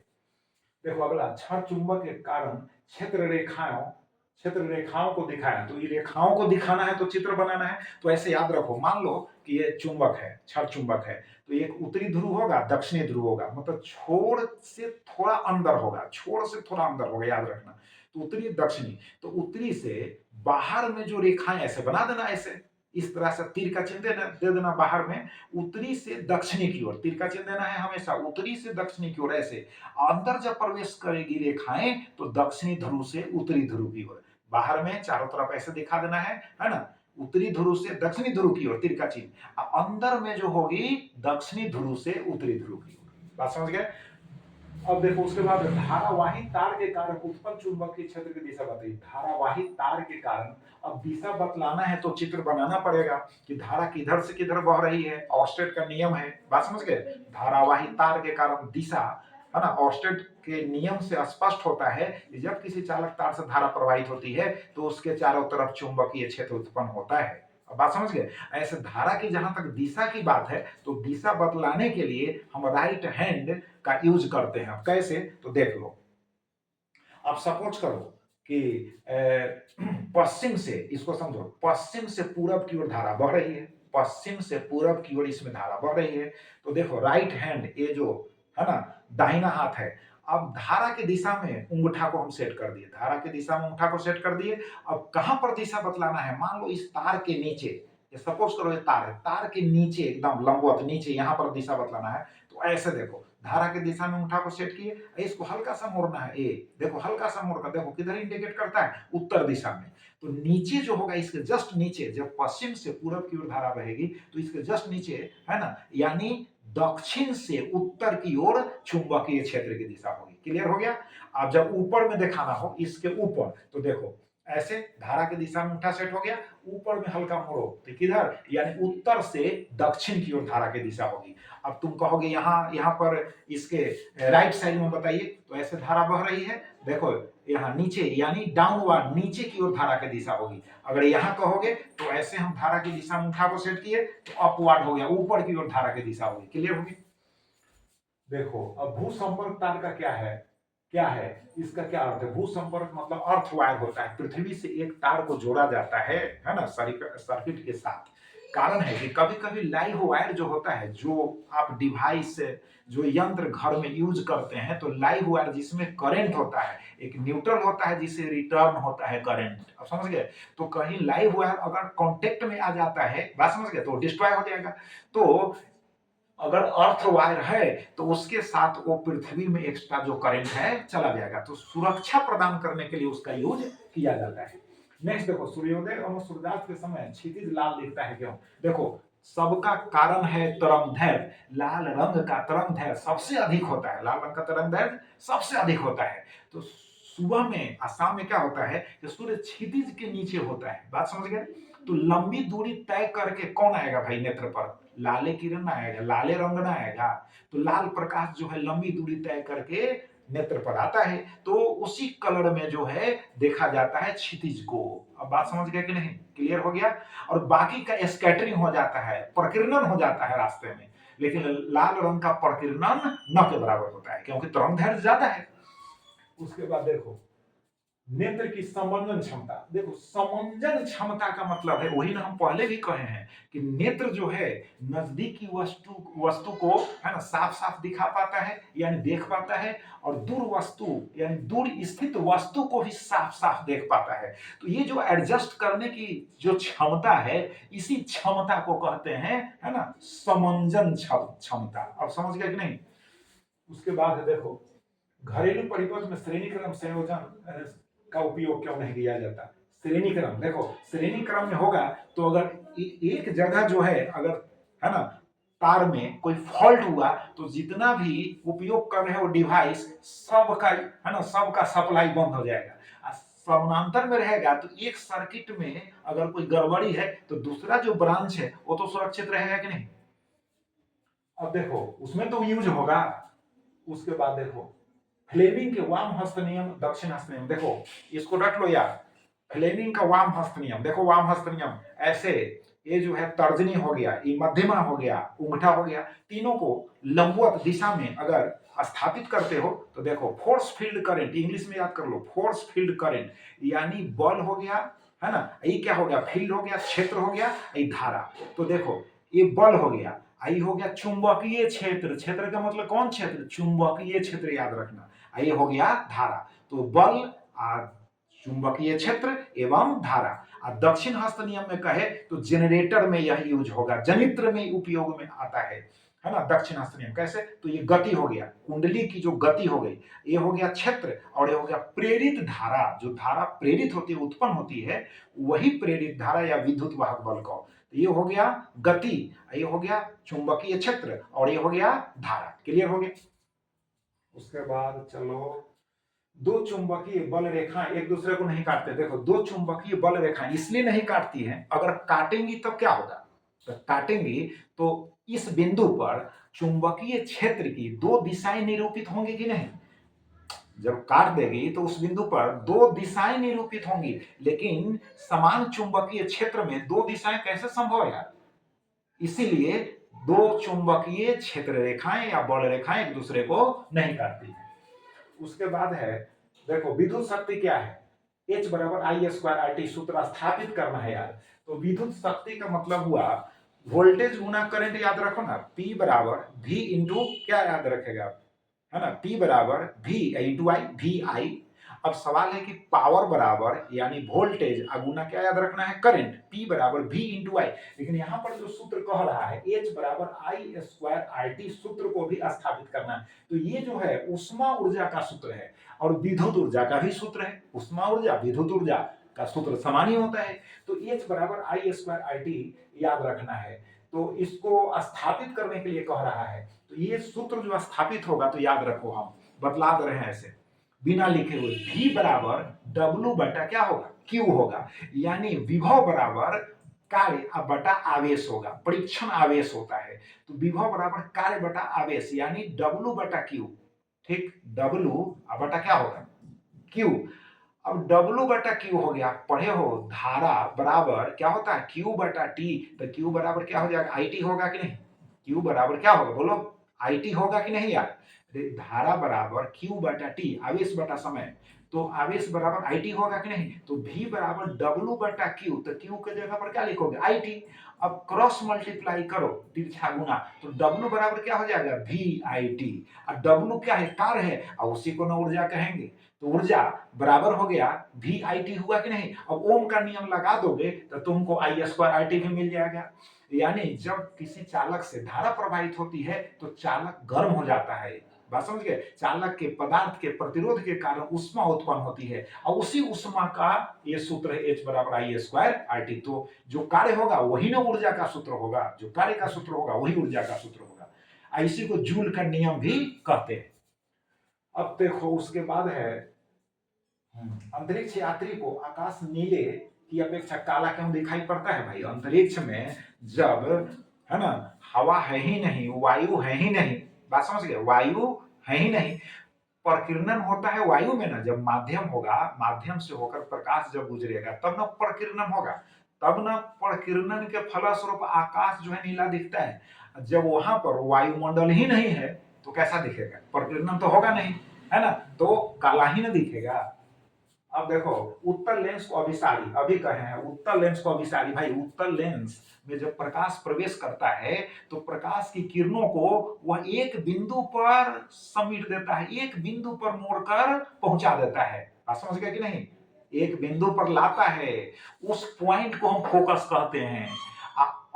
देखो अगला, छड़ चुंबक के कारण क्षेत्र रेखाओं को दिखाया। तो ये रेखाओं को दिखाना है तो चित्र बनाना है। तो ऐसे याद रखो, मान लो कि ये चुंबक है, छड़ चुंबक है, तो एक उत्तरी ध्रुव होगा, दक्षिणी ध्रुव होगा, मतलब छोर से थोड़ा अंदर होगा, छोर से थोड़ा अंदर होगा, याद रखना। तो उत्तरी दक्षिणी, तो उत्तरी से बाहर में जो रेखाएं ऐसे बना देना, ऐसे इस तरह से तीर का चिन्ह दे देना बाहर में, उत्तरी से दक्षिणी की ओर तीर का चिन्ह देना है हमेशा, उत्तरी से दक्षिणी की ओर। ऐसे अंदर जब प्रवेश करेगी रेखाएं तो दक्षिणी ध्रुव से उत्तरी ध्रुव की ओर, बाहर में चारों तरफ ऐसे दिखा देना है ना, उत्तरी ध्रुव से दक्षिणी ध्रुव की ओर तीर का चिन्ह, अंदर में जो होगी दक्षिणी ध्रुव से उत्तरी ध्रुव की ओर। बात समझ गए। अब देखो उसके बाद धारावाही तार के कारण उत्पन्न चुंबकीय क्षेत्र की दिशा बताइए। धारावाही तार के कारण अब दिशा बतलाना है तो चित्र बनाना पड़ेगा कि धारा किधर से किधर बह रही है, ऑर्स्टेड का नियम है। बात समझ गए। धारावाही तार के कारण दिशा है ना, ऑर्स्टेड के नियम से स्पष्ट होता है कि जब किसी चालक तार से धारा प्रवाहित होती है तो उसके चारों तरफ चुंबकीय क्षेत्र उत्पन्न होता है। अब बात समझ गए। ऐसे धारा की जहां तक दिशा की बात है तो दिशा बतलाने के लिए हम राइट हैंड का यूज करते हैं। अब कैसे, तो देख लो। अब सपोज करो कि पश्चिम से, इसको समझो, पश्चिम से पूरब की ओर धारा बह रही है, पश्चिम से पूरब की ओर इसमें धारा बह रही है। तो देखो राइट हैंड, ये जो है ना दाहिना हाथ है, अब धारा की दिशा में अंगूठा को हम सेट कर दिए, धारा की दिशा में अंगूठा को सेट कर दिए। अब कहां पर दिशा बतलाना है, मान लो इस तार के नीचे, सपोज करो ये तार है, तार के नीचे एकदम लंबवत नीचे यहां पर दिशा बतलाना है। तो ऐसे देखो, धारा की दिशा में अंगूठा को सेट किए, इसको हल्का सा मोड़ना है, ए देखो हल्का सा मोड़ कर, देखो किधर इंडिकेट करता है, उत्तर दिशा में। तो नीचे जो होगा इसके जस्ट नीचे, जब पश्चिम से पूरब की ओर धारा बहेगी तो इसके जस्ट नीचे है ना, यानी दक्षिण से उत्तर की ओर चुंबकीय क्षेत्र की दिशा होगी। क्लियर हो गया। अब जब ऊपर में दिखाना हो, इसके ऊपर, तो देखो ऐसे धारा की दिशा में अंगूठा सेट हो गया, ऊपर में हल्का मोड़ो तो किधर, यानी उत्तर से दक्षिण की ओर धारा की दिशा होगी। अब तुम कहोगे यहाँ पर इसके राइट साइड में बताइए, तो ऐसे धारा बह रही है, देखो यहाँ नीचे यानी डाउनवर्ड, नीचे की ओर धारा की दिशा होगी। अगर यहाँ कहोगे तो ऐसे हम धारा की दिशा में अंगूठा को सेट किए तो अपवर्ड हो गया, ऊपर की ओर धारा की दिशा होगी। क्लियर होगी। देखो अब भू संपर्क तार का क्या है, इसका क्या अर्थ है। भू संपर्क मतलब अर्थ वायर होता है, पृथ्वी से एक तार को जोड़ा जाता है ना, सर्किट के साथ। कारण है कि कभी कभी लाइव वायर जो होता है, जो आप डिवाइस, जो यंत्र घर में यूज करते हैं, तो लाइव वायर जिसमें करंट होता है, एक न्यूट्रल होता है जिसे रिटर्न होता है करंट। अब समझ गए। तो कहीं लाइव वायर अगर कांटेक्ट में आ जाता है, बात समझ गए, तो डिस्ट्रॉय हो जाएगा। तो अगर अर्थ वायर है तो उसके साथ वो पृथ्वी में एक्स्ट्रा जो करंट है चला जाएगा, तो सुरक्षा प्रदान करने के लिए उसका यूज किया जाता है। नेक्स्ट देखो, सूर्योदय और सूर्यास्त के समय क्षितिज लाल दिखता है क्यों। देखो सबका कारण है तरंगदैर्घ्य, लाल रंग का तरंगदैर्घ्य सबसे अधिक होता है, लाल रंग का तरंगदैर्घ्य सबसे अधिक होता है। तो सुबह में, शाम में क्या होता है कि सूर्य क्षितिज के नीचे होता है, बात समझ गए। तो लंबी दूरी तय करके कौन आएगा भाई नेत्र पर, लाले किरण आएगा, लाले रंग ना आएगा। तो लाल प्रकाश जो है लंबी दूरी तय करके नेत्र पर आता है, तो उसी कलर में जो है देखा जाता है क्षितिज को। अब बात समझ गया कि नहीं, क्लियर हो गया। और बाकी का स्कैटरिंग हो जाता है, प्रकीर्णन हो जाता है रास्ते में, लेकिन लाल रंग का प्रकीर्णन न के बराबर होता है क्योंकि तरंगदैर्घ्य ज्यादा है। उसके बाद देखो नेत्र की समंजन क्षमता। देखो समंजन क्षमता का मतलब है वही ना हम पहले भी कहे हैं कि नेत्र जो है नजदीकी वस्तु को है ना साफ साफ दिखा पाता है, यानी देख पाता है, और दूर वस्तु यानी दूर स्थित वस्तु को भी साफ साफ देख पाता है। तो ये जो एडजस्ट करने की जो क्षमता है, इसी क्षमता को कहते हैं है ना समंजन क्षमता। अब समझ गया कि नहीं। उसके बाद है देखो घरेलू परिपथ में श्रेणी क्रम संयोजन का उपयोग क्यों नहीं किया जाता। श्रेणी क्रम, देखो श्रेणी क्रम में होगा तो अगर एक जगह जो है, अगर है ना तार में कोई फॉल्ट हुआ तो जितना भी उपयोग कर रहे हैं वो डिवाइस, सबका है ना सबका सप्लाई बंद हो जाएगा। समानांतर में रहेगा तो एक सर्किट में अगर कोई गड़बड़ी है तो दूसरा जो ब्रांच है वो तो सुरक्षित रहेगा कि नहीं। अब देखो उसमें तो यूज होगा। उसके बाद देखो फ्लेमिंग के वाम हस्त नियम, दक्षिण हस्त नियम, देखो इसको रख लो यार। फ्लेमिंग का वाम हस्त नियम, देखो वाम हस्त नियम ऐसे, ये जो है तर्जनी हो गया, ये मध्यमा हो गया, उंगठा हो गया, तीनों को लंबवत दिशा में अगर स्थापित करते हो तो देखो फोर्स फील्ड करंट, इंग्लिश में याद कर लो, फोर्स फील्ड करंट यानी बल हो गया है ना, ये क्या हो गया, फील्ड हो गया, क्षेत्र हो गया, ये धारा। तो देखो ये बल हो गया, आई हो गया चुंबकीय क्षेत्र, क्षेत्र का मतलब कौन क्षेत्र, चुंबकीय क्षेत्र याद रखना, ये हो गया धारा। तो बल, चुंबकीय क्षेत्र एवं धारा। दक्षिण हस्त नियम में कहे तो जनरेटर में यह यूज होगा, जनित्र में उपयोग में आता है ना दक्षिण हस्त नियम। कैसे, तो ये गति हो गया, कुंडली की जो गति हो गई, ये हो गया क्षेत्र, और ये हो गया प्रेरित धारा, जो धारा प्रेरित होती है, उत्पन्न होती है, वही प्रेरित धारा या विद्युत वाहक बल को। तो ये हो गया गति, ये हो गया चुंबकीय क्षेत्र, और ये हो गया धारा। क्लियर हो गया। उसके बाद चलो, दो चुंबकीय बल रेखा एक दूसरे को नहीं काटते। देखो दो चुंबकीय बल रेखा इसलिए नहीं काटती हैं, अगर काटेंगी तब क्या होगा, तो काटेंगी तो इस बिंदु पर चुंबकीय क्षेत्र की दो दिशाएं निरूपित होंगी कि नहीं। जब काट देगी तो उस बिंदु पर दो दिशाएं निरूपित होंगी, लेकिन समान चुंबकीय क्षेत्र में दो दिशाएं कैसे संभव है यार? इसीलिए दो चुंबकीय क्षेत्र रेखाएं या बल रेखाएं एक दूसरे को नहीं काटती है। उसके बाद है, देखो विद्युत शक्ति क्या है? H बराबर आई स्क्वायर आर टी, सूत्र स्थापित करना है यार। तो विद्युत शक्ति का मतलब हुआ वोल्टेज गुना करंट, याद रखो ना, P बराबर V इंटू क्या याद रखेगा आप, है ना, P बराबर V इंटू आई, वी आई। अब सवाल है कि पावर बराबर यानी वोल्टेज गुना क्या याद रखना है, करंट, P बराबर V इंटू आई। लेकिन यहाँ पर जो सूत्र कह रहा है H बराबर आई स्क्वायर आर टी, सूत्र को भी स्थापित करना है। तो ये जो है उष्मा ऊर्जा का सूत्र है और विद्युत ऊर्जा का भी सूत्र है। उष्मा ऊर्जा विद्युत ऊर्जा का सूत्र समान ही होता है। तो H बराबर आई स्क्वायर आर टी याद रखना है। तो इसको स्थापित करने के लिए कह रहा है। तो ये सूत्र जो स्थापित होगा तो याद रखो, हम बतला दे रहे हैं ऐसे बिना लिखे हुए। V बराबर W बटा क्या होगा, Q होगा, यानी विभव बराबर कार्य बटा आवेश होगा। परीक्षण आवेश होता है तो विभव बराबर कार्य बटा आवेश, यानी W बटा Q। ठीक, W बटा क्या होगा, Q। अब W बटा Q हो गया, पढ़े हो धारा बराबर क्या होता है, Q बटा T। तो Q बराबर क्या हो जाएगा, IT होगा कि नहीं? Q बराबर क्या होगा, बोलो, IT होगा कि नहीं यार? धारा बराबर Q बटा T, आवेश बटा समय, तो आवेश बराबर IT होगा कि नहीं? तो V बराबर W बटा Q, तो Q के जगह पर क्या लिखोगे, IT। अब क्रॉस मल्टीप्लाई करो, तिरछा गुना, तो W बराबर क्या हो जाएगा, VIT। और W क्या है, कार्य है, और उसी को ना ऊर्जा कहेंगे। तो ऊर्जा बराबर हो गया VIT, हुआ कि नहीं? अब ओम का नियम लगा दोगे तो तुमको I स्क्वायर आर टी भी मिल जाएगा। यानी जब किसी चालक से धारा प्रवाहित होती है तो चालक गर्म हो जाता है। बात समझ गए? चालक के पदार्थ के प्रतिरोध के कारण उष्मा उत्पन्न होती है और उसी उष्मा का ये सूत्र है H बराबर आई स्क्वायर आर टी। तो जो कार्य होगा वही ना ऊर्जा का सूत्र होगा, जो कार्य का सूत्र होगा वही ऊर्जा का सूत्र होगा। इसी को जूल का नियम भी कहते हैं। अब देखो उसके बाद है, अंतरिक्ष यात्री को आकाश नीले की अपेक्षा काला क्यों दिखाई पड़ता है भाई? अंतरिक्ष में जब, है ना, हवा है ही नहीं, वायु है ही नहीं, बात समझ गए, वायु है ही नहीं, प्रकीर्णन होता है वायु में ना, जब माध्यम होगा, माध्यम से होकर प्रकाश जब गुजरेगा तब ना प्रकीर्णन होगा, तब ना प्रकीर्णन के फलस्वरूप आकाश जो है नीला दिखता है। जब वहां पर वायुमंडल ही नहीं है तो कैसा दिखेगा, प्रकीर्णन तो होगा नहीं, है ना, तो काला ही ना दिखेगा। अब देखो उत्तल लेंस को अभिसारी, अभी कहे हैं उत्तल लेंस को अभिसारी। भाई उत्तल लेंस में जब प्रकाश प्रवेश करता है तो प्रकाश की किरणों को वह एक बिंदु पर समेट देता है, एक बिंदु पर मोड़कर पहुंचा देता है। बात समझ गए कि नहीं? एक बिंदु पर लाता है, उस पॉइंट को हम फोकस कहते हैं।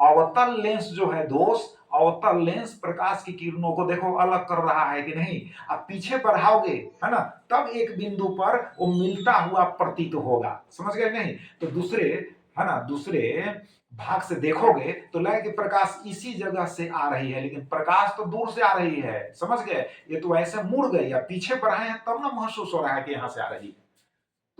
अवतल लेंस जो है दोस्त, अवतल लेंस प्रकाश की किरणों को देखो अलग कर रहा है कि नहीं? अब पीछे बढ़ाओगे, है ना, तब एक बिंदु पर वो मिलता हुआ प्रतीत होगा। समझ गए नहीं? तो दूसरे, है ना, दूसरे भाग से देखोगे तो लगे कि प्रकाश इसी जगह से आ रही है, लेकिन प्रकाश तो दूर से आ रही है। समझ गए? ये तो ऐसे मुड़ गई या पीछे बढ़ाए हैं तब ना महसूस हो रहा है कि यहां से आ रही है।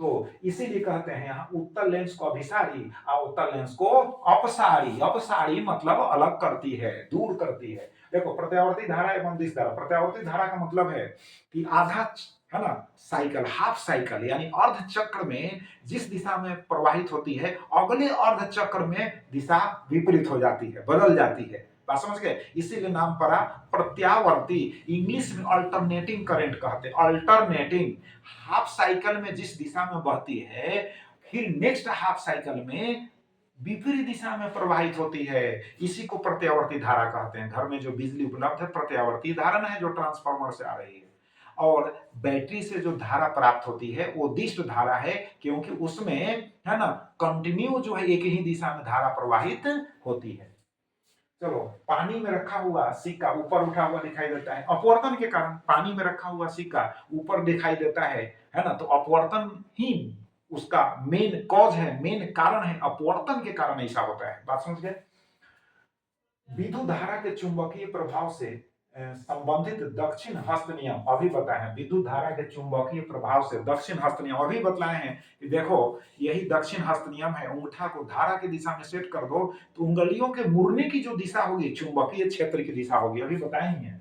तो इसीलिए कहते हैं यहाँ उत्तल लेंस को अभिसारी और उत्तल लेंस को अपसारी। अपसारी मतलब अलग करती है, दूर करती है। देखो प्रत्यावर्ती धारा एवं दिश धारा, प्रत्यावर्ती धारा का मतलब है कि आधा, है ना, साइकिल, हाफ साइकिल यानी अर्ध चक्र में जिस दिशा में प्रवाहित होती है, अगले अर्ध चक्र में दिशा विपरीत हो जाती है, बदल जाती है। बात समझ गए? इसीलिए नाम पड़ा प्रत्यावर्ती। इंग्लिश में अल्टरनेटिंग करंट कहते हैं, अल्टरनेटिंग। हाफ साइकिल में जिस दिशा में बहती है फिर नेक्स्ट हाफ साइकिल में विपरीत दिशा में प्रवाहित होती है, इसी को प्रत्यावर्ती धारा कहते हैं। घर में जो बिजली उपलब्ध है प्रत्यावर्ती धारा है, जो ट्रांसफार्मर से आ रही है। और बैटरी से जो धारा प्राप्त होती है वो दिष्ट धारा है, क्योंकि उसमें, है ना, कंटिन्यू जो है एक ही दिशा में धारा प्रवाहित होती है। चलो, पानी में रखा हुआ सिक्का ऊपर उठा हुआ दिखाई देता है, अपवर्तन के कारण। पानी में रखा हुआ सिक्का ऊपर दिखाई देता है ना, तो अपवर्तन ही उसका मेन कॉज है, मेन कारण है, अपवर्तन के कारण ऐसा होता है। बात समझ गए? विद्युत धारा के चुंबकीय प्रभाव से संबंधित दक्षिण हस्त नियम अभी बताए हैं। विद्युत धारा के चुंबकीय प्रभाव से दक्षिण हस्त नियम अभी बतलाए हैं कि देखो यही दक्षिण हस्त नियम है। अंगूठा को धारा की दिशा में सेट कर दो तो उंगलियों के मुड़ने की जो दिशा होगी चुंबकीय क्षेत्र की दिशा होगी, अभी बताए ही हैं।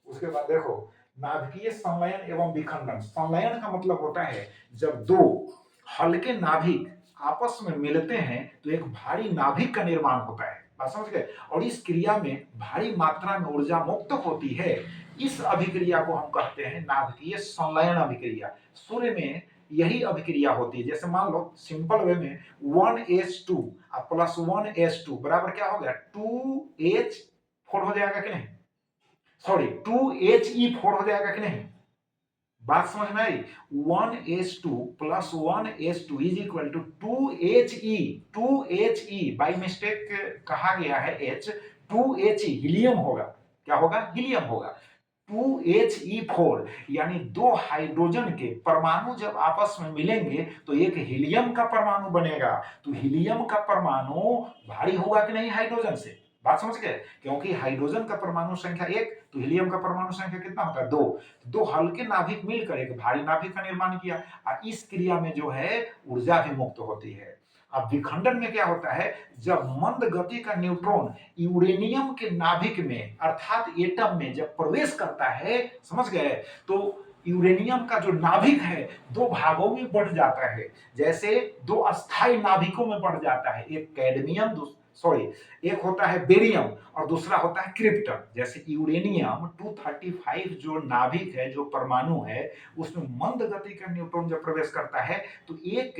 उसके बाद देखो नाभिकीय संलयन एवं विखंडन। संलयन का मतलब होता है जब दो हल्के नाभिक आपस में मिलते हैं तो एक भारी नाभिक का निर्माण होता है, बात समझ गए। और इस क्रिया में भारी मात्रा में ऊर्जा मुक्त होती है। इस अभिक्रिया को हम कहते हैं नाभिकीय संलयन अभिक्रिया। सूर्य में यही अभिक्रिया होती है। जैसे मान लो सिंपल वे में 1H2 प्लस 1H2 बराबर क्या हो गया, 2H4 हो जाएगा कि नहीं, सॉरी 2He4 हो जाएगा कि नहीं, बात समझ में आई। 1H2 plus 1H2 is equal to 2He। 2He by mistake कहा गया है H, 2He हीलियम होगा, क्या होगा, हीलियम होगा। 2He4 यानी दो हाइड्रोजन के परमाणु जब आपस में मिलेंगे तो एक हीलियम का परमाणु बनेगा। तो हीलियम का परमाणु भारी होगा कि नहीं हाइड्रोजन से, बात समझ गए। क्योंकि हाइड्रोजन का परमाणु संख्या 1 तो हीलियम का परमाणु संख्या कितना होता है, 2। दो हल्के नाभिक मिलकर एक भारी नाभिक का निर्माण किया और इस क्रिया में जो है ऊर्जा भी मुक्त होती है। अब विखंडन में क्या होता है, जब मंद गति का न्यूट्रॉन यूरेनियम के नाभिक में अर्थात एटम में जब प्रवेश करता है, समझ गए, तो यूरेनियम का जो नाभिक है दो भागों में बढ़ जाता है। जैसे दो अस्थाई नाभिकों में बढ़ जाता है, एक कैडमियम सॉरी एक होता है बेरियम और दूसरा होता है क्रिप्टन। जैसे यूरेनियम 235 जो नाभिक है, जो परमाणु है, उसमें मंद गति का न्यूट्रॉन जब प्रवेश करता है तो एक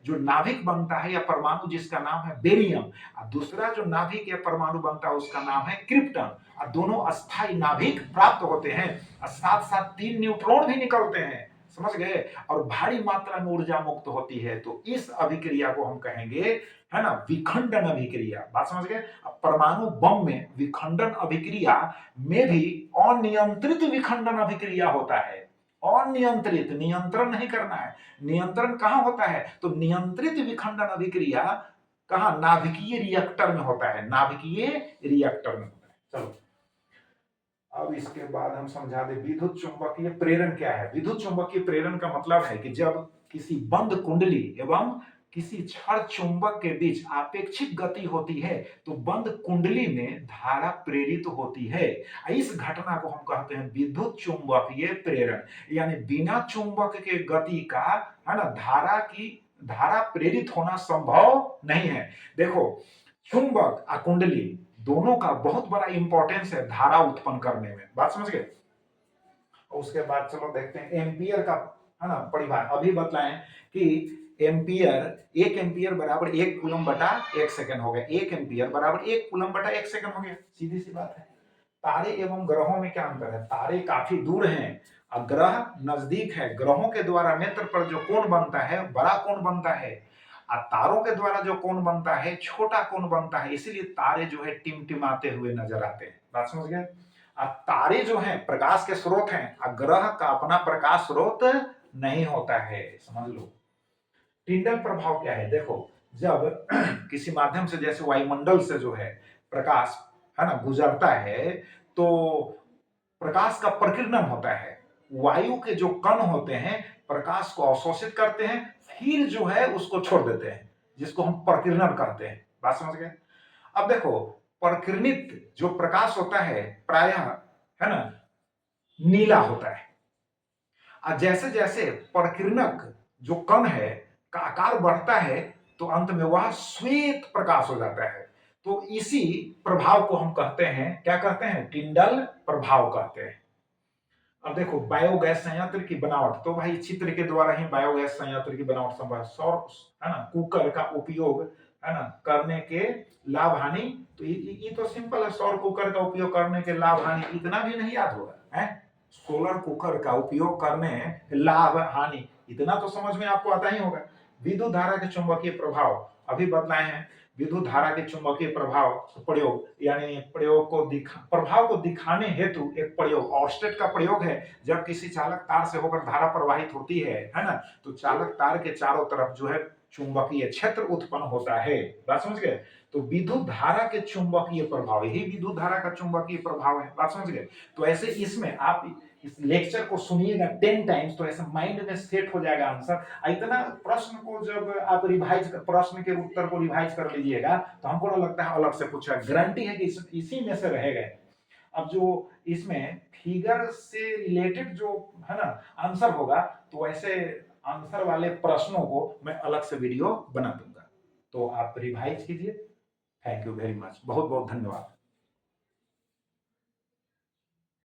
जो नाभिक बनता है या परमाणु जिसका नाम है बेरियम और दूसरा जो नाभिक या परमाणु बनता है उसका नाम है क्रिप्टन और दोनों अस्थाई नाभिक प्राप्त होते हैं और साथ साथ 3 न्यूट्रॉन भी निकलते हैं, समझ गए, और भारी मात्रा में ऊर्जा मुक्त होती है। तो इस अभिक्रिया को हम कहेंगे, है ना, विखंडन अभिक्रिया, बात समझ गए। परमाणु बम में विखंडन अभिक्रिया में भी अनियंत्रित विखंडन अभिक्रिया होता है। अनियंत्रित, नियंत्रण नहीं करना है, नियंत्रण कहां होता है, तो नियंत्रित विखंडन अभिक्रिया कहां, नाभिकीय रिएक्टर में होता है, नाभिकीय रिएक्टर में होता है। चलो अब इसके बाद हम समझा दें विद्युत चुंबकीय प्रेरण क्या है। विद्युत चुंबकीय प्रेरण का मतलब है कि जब किसी बंद कुंडली एवं किसी क्षण चुंबक के बीच आपेक्षिक गति होती है तो बंद कुंडली में धारा प्रेरित होती है। इस घटना को हम कहते हैं विद्युत चुंबकीय प्रेरण। यानी बिना चुंबक के गति का, है ना, धारा प्रेरित होना संभव नहीं है। देखो चुंबक और कुंडली दोनों का बहुत बड़ा इंपॉर्टेंस है धारा उत्पन्न करने में, बात समझ गए। उसके बाद चलो देखते हैं एम्पियर का, है ना, परिभाषा अभी बताएं कि एम्पियर, 1 एम्पियर बराबर 1 कूलम बटा 1 सेकंड हो गया। 1 एम्पियर बराबर 1 कूलम बटा 1 सेकंड हो गया, सीधी सी बात है। तारे एवं ग्रहों में क्या अंतर है, तारे काफी दूर हैं और ग्रह नजदीक है। ग्रहों के द्वारा नेत्र पर जो कोण बनता है बड़ा कोण बनता है और तारों के द्वारा जो कोण बनता है छोटा कोण बनता है, इसीलिए तारे जो है टिमटिमाते हुए नजर आते हैं, बात समझ गए। तारे जो हैं प्रकाश के स्रोत हैं और ग्रह का अपना प्रकाश स्रोत नहीं होता है, समझ लो। टिंडल प्रभाव क्या है, देखो जब किसी माध्यम से जैसे वायुमंडल से जो है प्रकाश, है ना, गुजरता है तो प्रकाश का प्रकीर्णन होता है। वायु के जो कण होते हैं प्रकाश को अवशोषित करते हैं फिर जो है उसको छोड़ देते हैं, जिसको हम प्रकीर्णन कहते हैं, बात समझ गए। अब देखो प्रकीर्णित जो प्रकाश होता है प्रायः, है ना, नीला होता है और जैसे जैसे प्रकीर्णक जो कण है का आकार बढ़ता है तो अंत में वह श्वेत प्रकाश हो जाता है। तो इसी प्रभाव को हम कहते हैं, क्या कहते हैं, टिंडल प्रभाव कहते हैं। अब देखो बायोगैस संयंत्र की बनावट, तो भाई चित्र के द्वारा ही बायोगैस संयंत्र की बनावट संभव है। सौर, है ना, कुकर का उपयोग, है ना, करने के लाभ हानि, तो ये तो सिंपल है। सौर कुकर का उपयोग करने के लाभ हानि इतना भी नहीं याद होगा, है। सोलर कुकर का उपयोग करने लाभ हानि इतना तो समझ में आपको आता ही होगा। विद्युत धारा के चुंबकीय प्रभाव अभी बतलाए हैं। विद्युत धारा के चुंबकीय प्रभाव प्रयोग यानी प्रभाव को दिखाने हेतु एक प्रयोग ऑर्स्टेड का प्रयोग है। जब किसी चालक तार से होकर धारा प्रवाहित होती है ना, तो चालक तार के चारों तरफ जो है चुंबकीय क्षेत्र उत्पन्न होता है, बात समझ गए। तो विद्युत धारा के चुंबकीय प्रभाव, यही विद्युत धारा का चुंबकीय प्रभाव है, बात समझ गए। तो ऐसे इसमें आप इस लेक्चर को सुनिएगा 10 टाइम्स तो ऐसे माइंड में सेट हो जाएगा आंसर। इतना प्रश्न को जब आप प्रश्न के उत्तर को रिवाइज कर लीजिएगा तो हमको लगता है अलग से पूछा, गारंटी है कि इसी में से रहेगा। अब जो इसमें फिगर से रिलेटेड जो है ना आंसर होगा, तो ऐसे आंसर वाले प्रश्नों को मैं अलग से वीडियो बना दूंगा, तो आप रिवाइज कीजिए। थैंक यू वेरी मच, बहुत बहुत धन्यवाद।